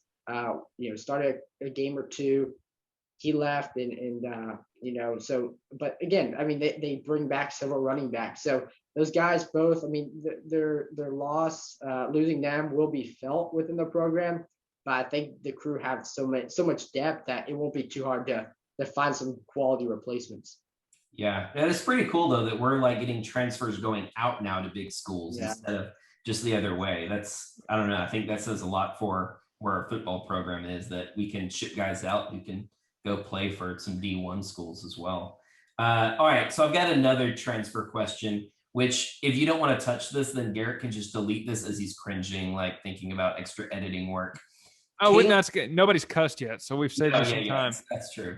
started a game or two. He left so, but again, I mean, they bring back several running backs. So those guys both, I mean, their loss, losing them will be felt within the program, but I think the crew have so much depth that it won't be too hard to find some quality replacements. Yeah, and it's pretty cool though that we're like getting transfers going out now to big schools instead of just the other way. I don't know. I think that says a lot for where our football program is, that we can ship guys out who can go play for some D1 schools as well. All right, so I've got another transfer question, which if you don't want to touch this, then Garrett can just delete this as he's cringing, like thinking about extra editing work. Oh, nobody's cussed yet, so we've saved you some time. That's true.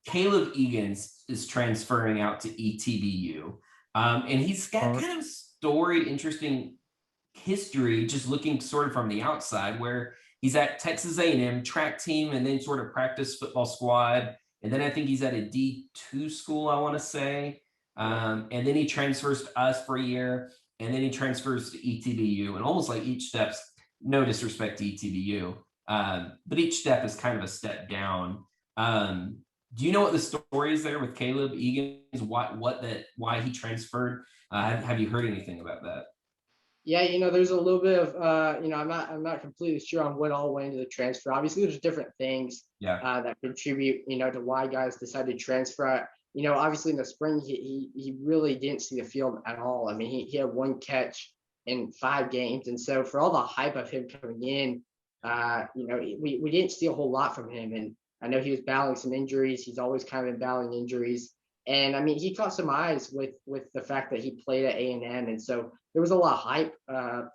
Caleb Egan is transferring out to ETBU, and he's got kind of storied, interesting history, just looking sort of from the outside, where he's at Texas A&M track team and then sort of practice football squad. And then I think he's at a D2 school, I want to say. And then he transfers to us for a year, and then he transfers to ETBU. And almost like each step's, no disrespect to ETBU, but each step is kind of a step down. Do you know what the story is there with Caleb Egan? Why he transferred? Have you heard anything about that? Yeah, there's a little bit of, I'm not completely sure on what all went into the transfer. Obviously, there's different things that contribute, to why guys decide to transfer. Obviously in the spring, he really didn't see the field at all. I mean, he had one catch in 5 games. And so for all the hype of him coming in, we didn't see a whole lot from him. And I know he was battling some injuries. He's always kind of been battling injuries. And I mean, he caught some eyes with the fact that he played at A&M. And so there was a lot of hype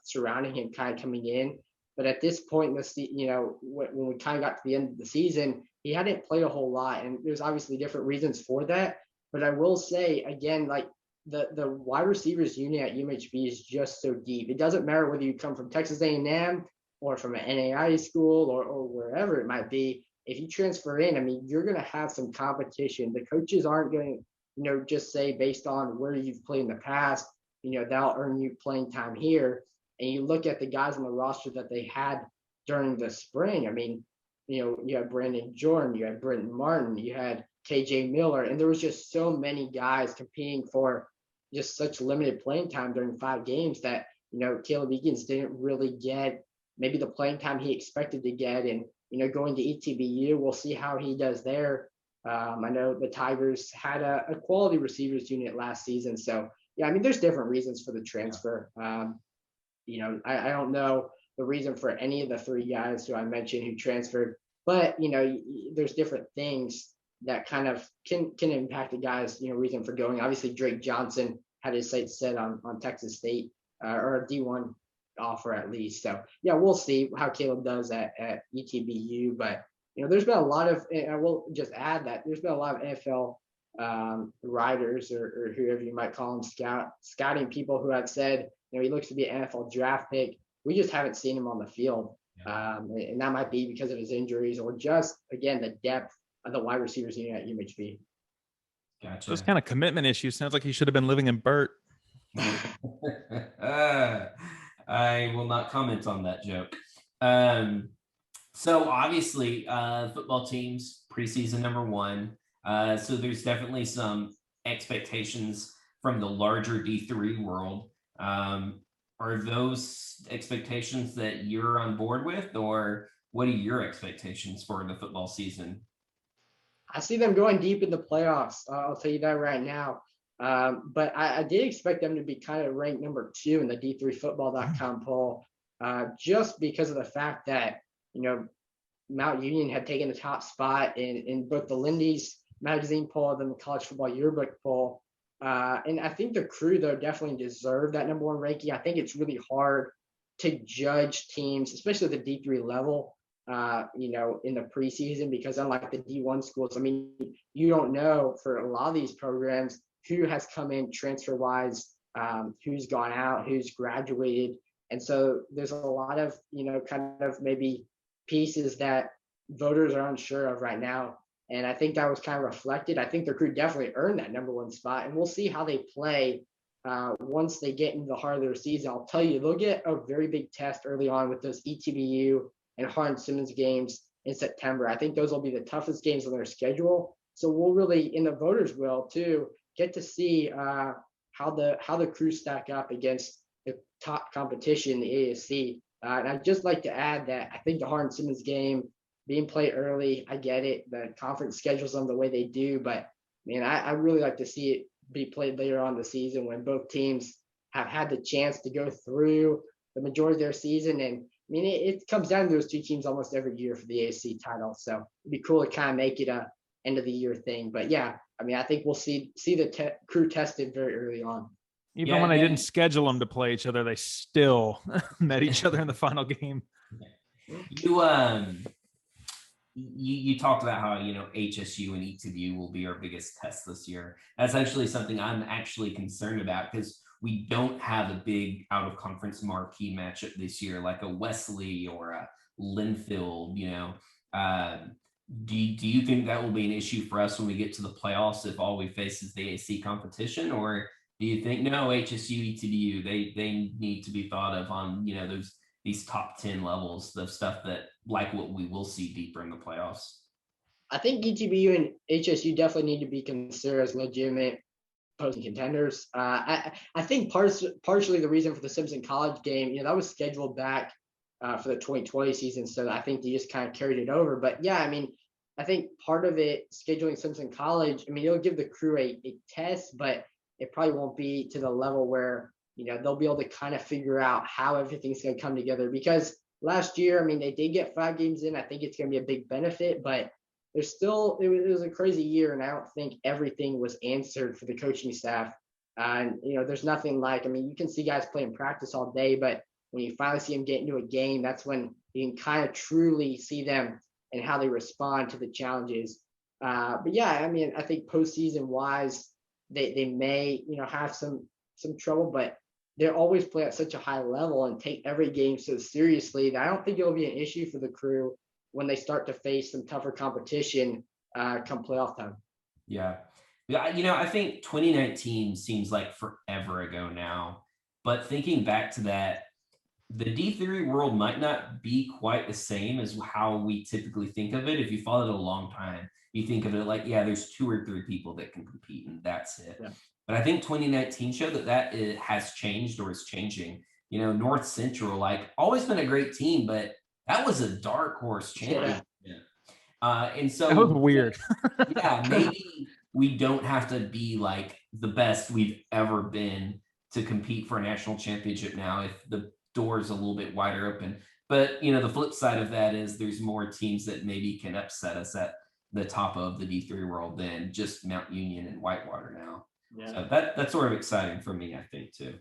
surrounding him kind of coming in. But at this point in the when we kind of got to the end of the season, he hadn't played a whole lot. And there's obviously different reasons for that. But I will say, again, like the wide receivers unit at UMHB is just so deep. It doesn't matter whether you come from Texas A&M or from an NAIA school or wherever it might be. If you transfer in, I mean, you're going to have some competition. The coaches aren't going to, just say based on where you've played in the past, that'll earn you playing time here. And you look at the guys on the roster that they had during the spring. I mean, you had Brandon Jordan, you had Brenton Martin, you had KJ Miller, and there was just so many guys competing for just such limited playing time during 5 games that, Caleb Egan didn't really get maybe the playing time he expected to get. And, going to ETBU, we'll see how he does there. I know the Tigers had a quality receivers unit last season. So, yeah, I mean, there's different reasons for the transfer. I don't know the reason for any of the 3 guys who I mentioned who transferred, but, there's different things that kind of can impact a guy's, reason for going. Obviously, Drake Johnson had his sights set on Texas State or a D1 offer at least. So, yeah, we'll see how Caleb does at ETBU. But, there's been a lot of, and I will just add that there's been a lot of NFL writers or whoever you might call them, scouting people who have said, he looks to be an NFL draft pick. We just haven't seen him on the field. And that might be because of his injuries or just, again, the depth of the wide receivers unit at UMHB. Gotcha. Those kind of commitment issues. Sounds like he should have been living in Burt. I will not comment on that joke. So obviously, football teams, preseason number 1. So there's definitely some expectations from the larger D3 world. Are those expectations that you're on board with, or what are your expectations for the football season? I see them going deep in the playoffs. I'll tell you that right now. But I did expect them to be kind of ranked number 2 in the D3Football.com poll, just because of the fact that, Mount Union had taken the top spot in both the Lindy's magazine poll and the College Football Yearbook poll. And I think the crew, though, definitely deserve that number 1 ranking. I think it's really hard to judge teams, especially at the D3 level, in the preseason, because unlike the D1 schools, I mean, you don't know for a lot of these programs who has come in transfer-wise, who's gone out, who's graduated. And so there's a lot of, kind of maybe pieces that voters are unsure of right now. And I think that was kind of reflected. I think the crew definitely earned that number 1 spot, and we'll see how they play once they get into the heart of their season. I'll tell you, they'll get a very big test early on with those ETBU and Hart-Simmons games in September. I think those will be the toughest games on their schedule. So we'll really, in the voters will too, get to see how the crew stack up against the top competition in the ASC. And I'd just like to add that I think the Hart-Simmons game being played early, I get it. The conference schedules them the way they do, but man, I really like to see it be played later on in the season when both teams have had the chance to go through the majority of their season. And I mean, it comes down to those 2 teams almost every year for the ASC title. So it'd be cool to kind of make it a end of the year thing. But yeah, I mean, I think we'll see the crew tested very early on. Even when they didn't schedule them to play each other, they still met each other in the final game. You talked about how, HSU and ETBU will be our biggest test this year. That's actually something I'm actually concerned about because we don't have a big out of conference marquee matchup this year, like a Wesley or a Linfield, Do you think that will be an issue for us when we get to the playoffs if all we face is the AC competition? Or do you think, no, HSU, ETBU, they need to be thought of on, these top 10 levels, the stuff that like what we will see deeper in the playoffs? I think ETBU and HSU definitely need to be considered as legitimate posting contenders. I think partially the reason for the Simpson College game, that was scheduled back for the 2020 season. So I think they just kind of carried it over. But yeah, I mean, I think part of it, scheduling Simpson College, I mean, it'll give the crew a test, but it probably won't be to the level where, they'll be able to kind of figure out how everything's going to come together. Because last year, I mean, they did get 5 games in. I think it's going to be a big benefit, but there's still, it was a crazy year. And I don't think everything was answered for the coaching staff. And, there's nothing like, I mean, you can see guys playing practice all day, but when you finally see them get into a game, that's when you can kind of truly see them and how they respond to the challenges. But yeah, I mean, I think postseason wise, they may, have some trouble, but they always play at such a high level and take every game so seriously that I don't think it'll be an issue for the crew when they start to face some tougher competition come playoff time. Yeah. I think 2019 seems like forever ago now, but thinking back to that, the D3 world might not be quite the same as how we typically think of it. If you followed it a long time, you think of it like, yeah, there's 2 or 3 people that can compete and that's it. Yeah. But I think 2019 showed that it has changed or is changing. North Central, always been a great team, but that was a dark horse championship. Yeah. And so that was weird. Yeah, maybe we don't have to be like the best we've ever been to compete for a national championship now if the door's a little bit wider open. But, the flip side of that is there's more teams that maybe can upset us at the top of the D3 world than just Mount Union and Whitewater now. Yeah. So that's sort of exciting for me, I think, too.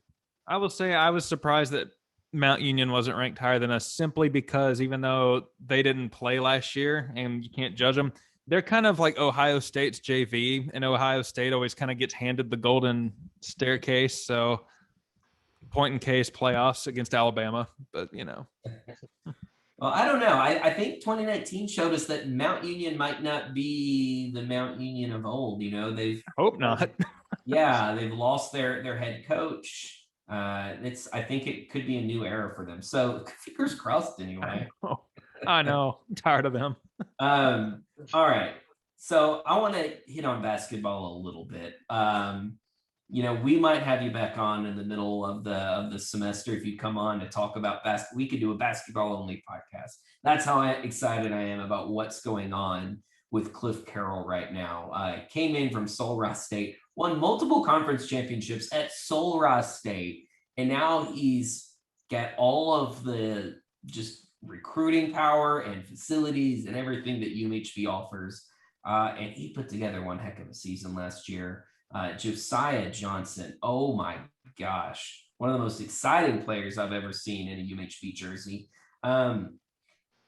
I will say I was surprised that Mount Union wasn't ranked higher than us simply because even though they didn't play last year and you can't judge them, they're kind of like Ohio State's JV, and Ohio State always kind of gets handed the golden staircase. So point in case playoffs against Alabama, but Well, I don't know. I think 2019 showed us that Mount Union might not be the Mount Union of old. They've hope not. Yeah, they've lost their head coach. I think it could be a new era for them. So fingers crossed anyway. I know. I'm tired of them. All right. So I want to hit on basketball a little bit. We might have you back on in the middle of the semester if you come on to talk about basketball. We could do a basketball only podcast. That's how excited I am about what's going on with Cliff Carroll right now. Came in from Sul Ross State, won multiple conference championships at Sul Ross State, and now he's got all of the just recruiting power and facilities and everything that UMHB offers. And he put together one heck of a season last year. Josiah Johnson, oh my gosh, one of the most exciting players I've ever seen in a UMHB jersey.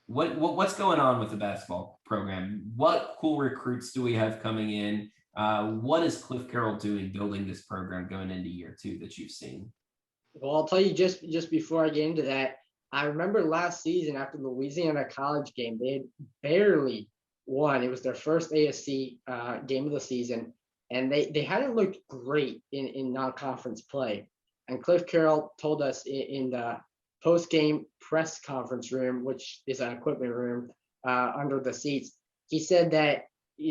What's going on with the basketball program? What cool recruits do we have coming in? What is Cliff Carroll doing building this program going into year 2 that you've seen? Well, I'll tell you just before I get into that, I remember last season after the Louisiana College game, they had barely won. It was their first ASC game of the season, and they hadn't looked great in non-conference play. And Cliff Carroll told us in the post-game press conference room, which is an equipment room under the seats, he said that,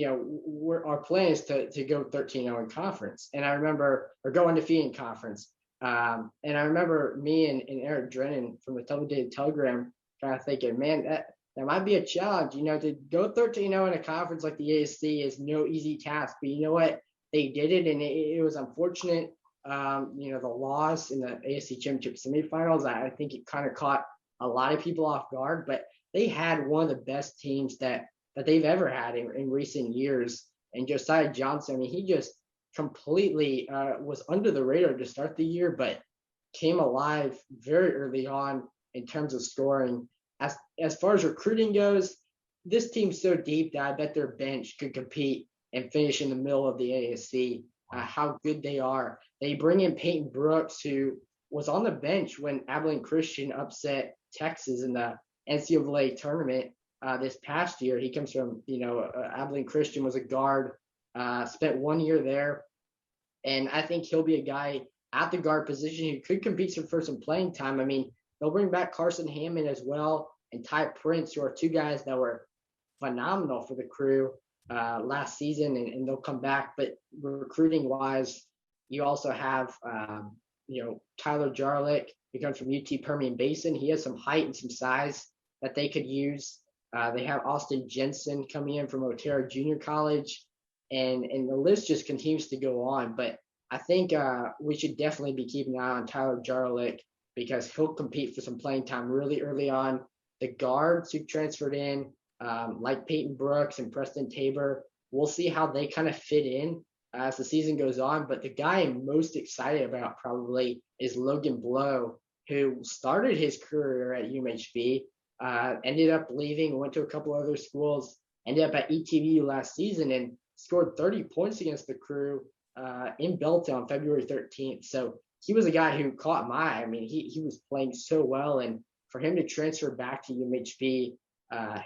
our plan is to go 13-0 in conference. And I remember, or go undefeated in conference. And I remember me and Eric Drennan from the Double-Dated Telegram kind of thinking, man, that might be a challenge, to go 13-0 in a conference like the ASC is no easy task. But you know what? They did it, and it was unfortunate. The loss in the ASC Championship semifinals, I think it kind of caught a lot of people off guard, but they had one of the best teams that they've ever had in recent years. And Josiah Johnson, I mean, he just completely was under the radar to start the year, but came alive very early on in terms of scoring. As far as recruiting goes, this team's so deep that I bet their bench could compete and finish in the middle of the ASC. How good they are. They bring in Peyton Brooks, who was on the bench when Abilene Christian upset Texas in the NCAA tournament this past year. He comes from, Abilene Christian, was a guard, spent 1 year there. And I think he'll be a guy at the guard position who could compete for some playing time. I mean, they'll bring back Carson Hammond as well and Ty Prince, who are two guys that were phenomenal for the Crew last season, and they'll come back. But recruiting wise, you also have Tyler Jarlick, who comes from UT Permian Basin. He has some height and some size that they could use. They have Austin Jensen coming in from Otero Junior College, and the list just continues to go on. But I think we should definitely be keeping an eye on Tyler Jarlick, because he'll compete for some playing time really early on. The guards who transferred in, like Peyton Brooks and Preston Tabor, we'll see how they kind of fit in as the season goes on. But the guy I'm most excited about probably is Logan Blow, who started his career at UMHB, ended up leaving, went to a couple other schools, ended up at ETBU last season and scored 30 points against the Crew in Belton on February 13th. So he was a guy who caught my eye. I mean, he was playing so well, and for him to transfer back to UMHB,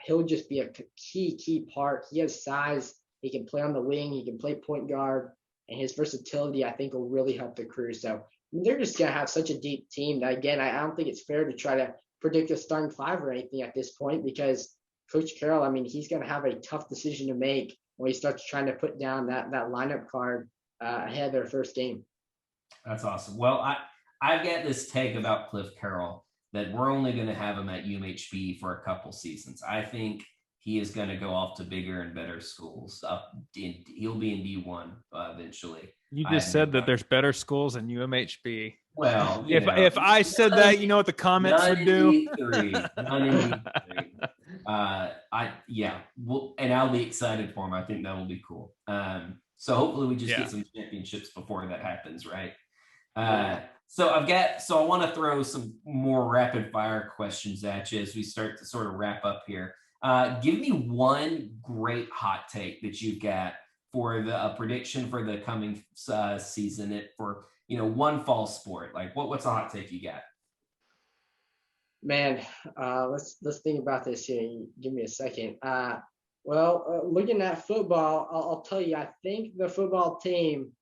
he'll just be a key part. He has size. He can play on the wing. He can play point guard, and his versatility, I think, will really help the Crew. So they're just going to have such a deep team that, again, I don't think it's fair to try to predict a starting five or anything at this point, because Coach Carroll, I mean, he's going to have a tough decision to make when he starts trying to put down that lineup card ahead of their first game. That's awesome. Well, I've got this take about Cliff Carroll that we're only going to have him at UMHB for a couple seasons. I think he is going to go off to bigger and better schools. He'll be in D1 eventually. You just said that there's better schools in UMHB. Well, if I said that, you know what the comments would do? None in D3. And I'll be excited for him. I think that will be cool. So hopefully we just get some championships before that happens, right? So I want to throw some more rapid fire questions at you as we start to sort of wrap up here. Give me one great hot take that you've got for the prediction for the coming season for one fall sport. Like what's a hot take you got? Man, let's think about this here. Give me a second. Looking at football, I'll tell you, I think the football team,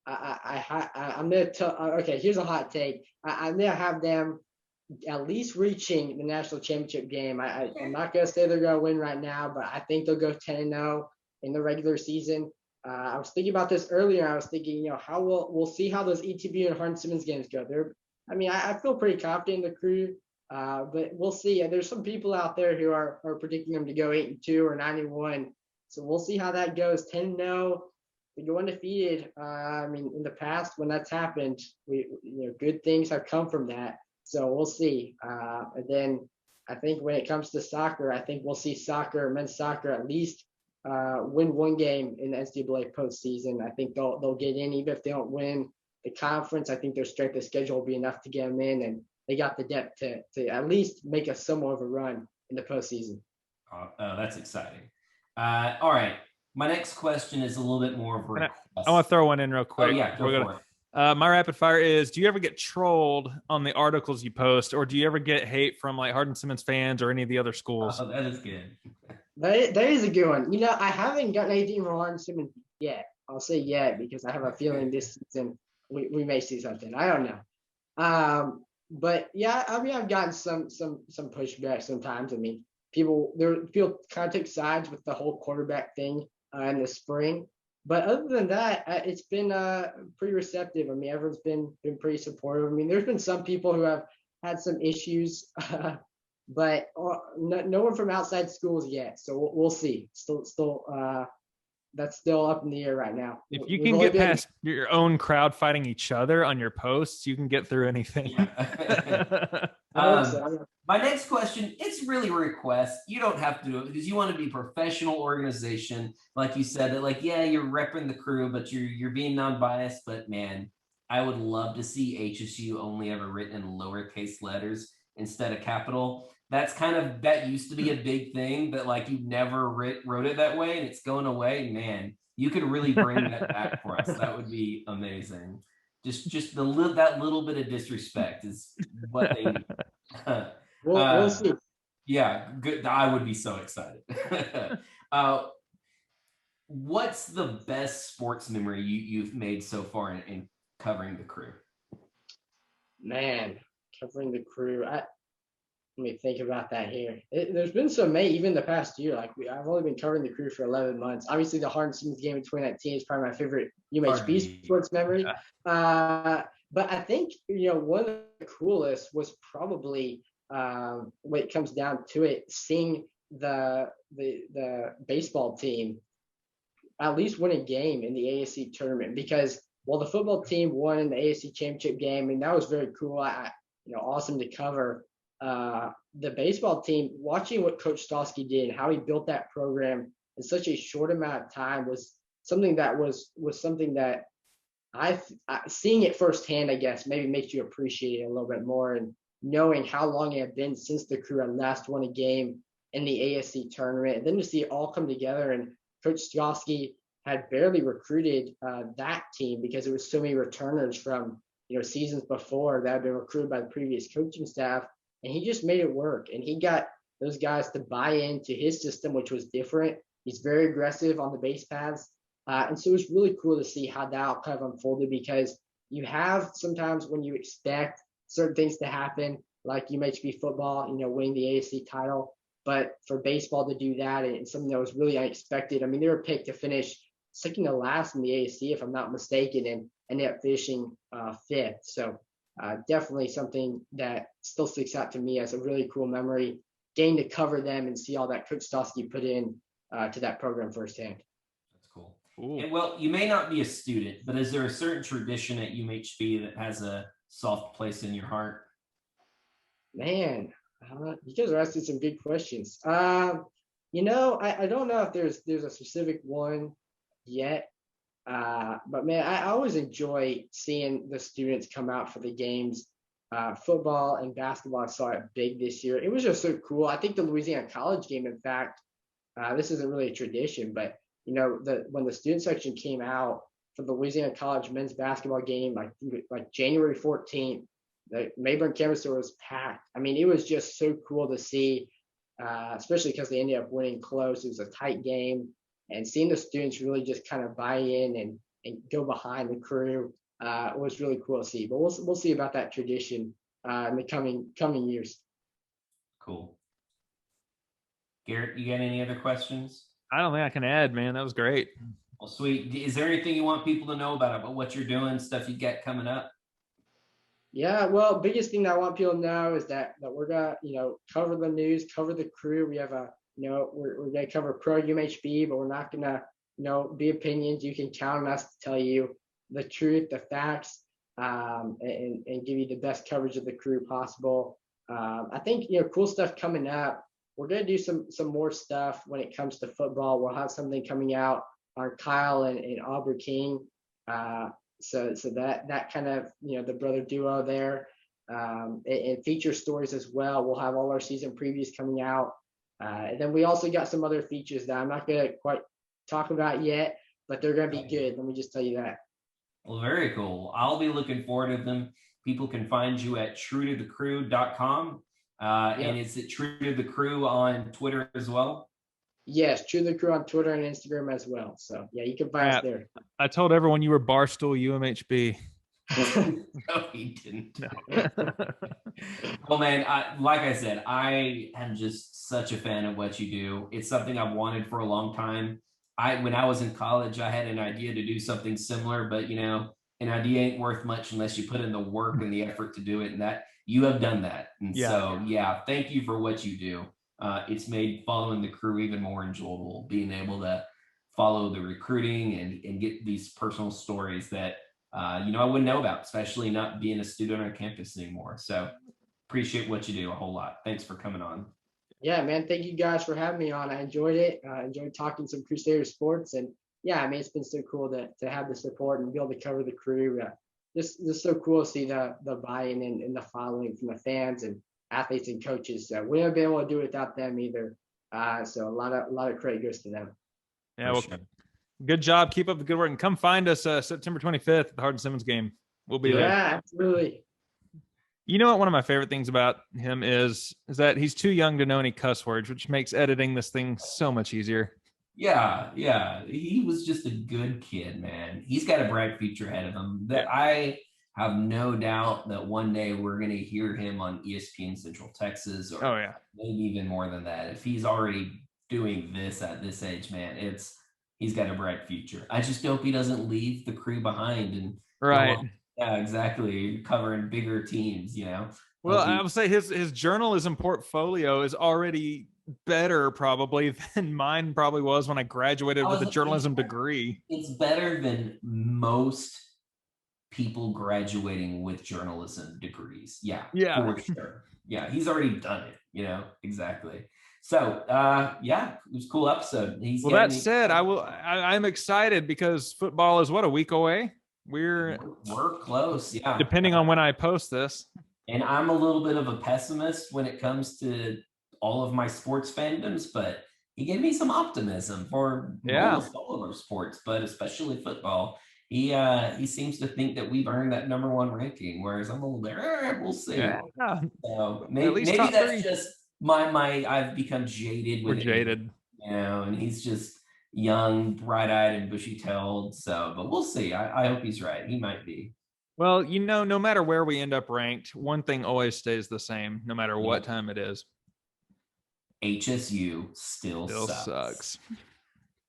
I'm going to tell, okay, here's a hot take. I'm going to have them at least reaching the national championship game. I'm not going to say they're going to win right now, but I think they'll go 10-0 in the regular season. I was thinking about this earlier. I was thinking, how we'll see how those ETB and Hardin-Simmons games go. I feel pretty confident in the Crew, but we'll see. There's some people out there who are predicting them to go 8-2 or 9-1. So we'll see how that goes. 10-0. We go undefeated. In the past when that's happened, good things have come from that. So we'll see. And then I think when it comes to soccer, I think we'll see men's soccer at least win one game in the NCAA postseason. I think they'll get in even if they don't win the conference. I think their strength of schedule will be enough to get them in, and they got the depth to at least make a somewhat of a run in the postseason. Oh, that's exciting. All right. My next question is a little bit more of a request. I want to throw one in real quick. Oh, yeah, go for it. My rapid fire is, do you ever get trolled on the articles you post, or do you ever get hate from like Hardin-Simmons fans or any of the other schools? Oh, that is good. That is a good one. I haven't gotten anything from Harden Simmons yet. I'll say yet because I have a feeling this season we may see something. I don't know. But yeah, I mean, I've gotten some pushback sometimes. I mean, people kind of take sides with the whole quarterback thing in the spring. But other than that, it's been pretty receptive. I mean, everyone's been pretty supportive. I mean, there's been some people who have had some issues, but no one from outside schools yet. So we'll see. Still, that's still up in the air right now. If you can get past your own crowd fighting each other on your posts, you can get through anything. My next question, it's really a request. You don't have to do it because you want to be a professional organization. Like you said, that like, yeah, you're repping the crew, but you're being non-biased. But man, I would love to see HSU only ever written in lowercase letters instead of capital. That used to be a big thing, but like you never wrote it that way and it's going away. Man, you could really bring that back for us. That would be amazing. Just that little bit of disrespect is what they need. We'll see. Yeah, good. I would be so excited. What's the best sports memory you've made so far in covering the crew? Man, covering the crew. Let me think about that here. There's been so many, even the past year. Like I've only been covering the crew for 11 months. Obviously, the Harden Simmons game in 2019 is probably my favorite UMHB sports memory. Yeah. But I think one of the coolest was probably when it comes down to it, seeing the baseball team at least win a game in the ASC tournament, because while the football team won in the ASC championship game, I mean, that was very cool. Awesome to cover. The baseball team, watching what Coach Stosky did, how he built that program in such a short amount of time was something that was something that seeing it firsthand, I guess, maybe makes you appreciate it a little bit more, and knowing how long it had been since the crew had last won a game in the ASC tournament, and then to see it all come together. And Coach Stosky had barely recruited that team because it was so many returners from seasons before that had been recruited by the previous coaching staff. And he just made it work. And he got those guys to buy into his system, which was different. He's very aggressive on the base paths. And so it was really cool to see how that kind of unfolded, because you have sometimes when you expect certain things to happen, like UMHB football, winning the ASC title. But for baseball to do that and something that was really unexpected. I mean, they were picked to finish second to last in the ASC, if I'm not mistaken, and ended up finishing fifth. So definitely something that still sticks out to me as a really cool memory, getting to cover them and see all that Coach Stosky put in to that program firsthand. That's cool. Ooh. And well, you may not be a student, but is there a certain tradition at UMHB that has a soft place in your heart? Man, you guys are asking some good questions. I don't know if there's a specific one yet. But man, I always enjoy seeing the students come out for the games. Football and basketball, I saw it big this year. It was just so cool. I think the Louisiana College game, in fact, this isn't really a tradition, but when the student section came out for the Louisiana College men's basketball game, like January 14th, the Mayburn campus was packed. I mean, it was just so cool to see, especially because they ended up winning close. It was a tight game. And seeing the students really just kind of buy in and go behind the crew was really cool to see. But we'll see about that tradition in the coming years. Cool. Garrett, you got any other questions? I don't think I can add, man. That was great. Well, sweet. Is there anything you want people to know about what you're doing, stuff you got coming up? Yeah, well, biggest thing that I want people to know is that we're gonna, cover the news, cover the crew. We have we're going to cover pro UMHB, but we're not going to, be opinions. You can count on us to tell you the truth, the facts, and give you the best coverage of the crew possible. I think, cool stuff coming up. We're going to do some more stuff when it comes to football. We'll have something coming out on Kyle and Aubrey King. So that kind of, the brother duo there, and feature stories as well. We'll have all our season previews coming out. And then we also got some other features that I'm not going to quite talk about yet, but they're going to be good. Let me just tell you that. Well, very cool. I'll be looking forward to them. People can find you at truetothecrew.com. Yep. And is it True to the Crew on Twitter as well? Yes, True the Crew on Twitter and Instagram as well. So yeah, you can find us there. I told everyone you were Barstool UMHB. No, he didn't. No. Well, man, like I said, I am just such a fan of what you do. It's something I've wanted for a long time. When I was in college, I had an idea to do something similar, but an idea ain't worth much unless you put in the work and the effort to do it. And that you have done that. And so, thank you for what you do. It's made following the crew even more enjoyable, being able to follow the recruiting and get these personal stories that I wouldn't know about, especially not being a student on campus anymore. So appreciate what you do a whole lot. Thanks for coming on. Yeah, man. Thank you guys for having me on. I enjoyed it. I enjoyed talking some Crusader sports. And yeah, I mean, it's been so cool to have the support and be able to cover the crew. This is so cool to see the buy-in and the following from the fans and athletes and coaches. So we haven't been able to do it without them either. So a lot of credit goes to them. Yeah, well, good job. Keep up the good work, and come find us September 25th at the Hardin-Simmons game. We'll be there. Yeah, absolutely. You know what? One of my favorite things about him is that he's too young to know any cuss words, which makes editing this thing so much easier. Yeah. He was just a good kid, man. He's got a bright future ahead of him. That I have no doubt that one day we're going to hear him on ESPN Central Texas, or maybe even more than that. If he's already doing this at this age, man, he's got a bright future. I just hope he doesn't leave the crew behind and yeah, exactly, covering bigger teams. Well, I would say his journalism portfolio is already better probably than mine probably was when I graduated with a journalism degree. It's better than most people graduating with journalism degrees. Yeah, for sure. Yeah, he's already done it. Exactly. So it was a cool episode. That said, I'm excited because football is a week away. We're close. Yeah, depending on when I post this. And I'm a little bit of a pessimist when it comes to all of my sports fandoms, but he gave me some optimism for almost all of our sports, but especially football. He seems to think that we've earned that number one ranking, whereas I'm a little bit, we'll see. Yeah. So maybe that's just I've become jaded with jaded. And he's just young, bright-eyed, and bushy-tailed. So, but we'll see. I hope he's right. He might be. Well, no matter where we end up ranked, one thing always stays the same, no matter what time it is. HSU still sucks.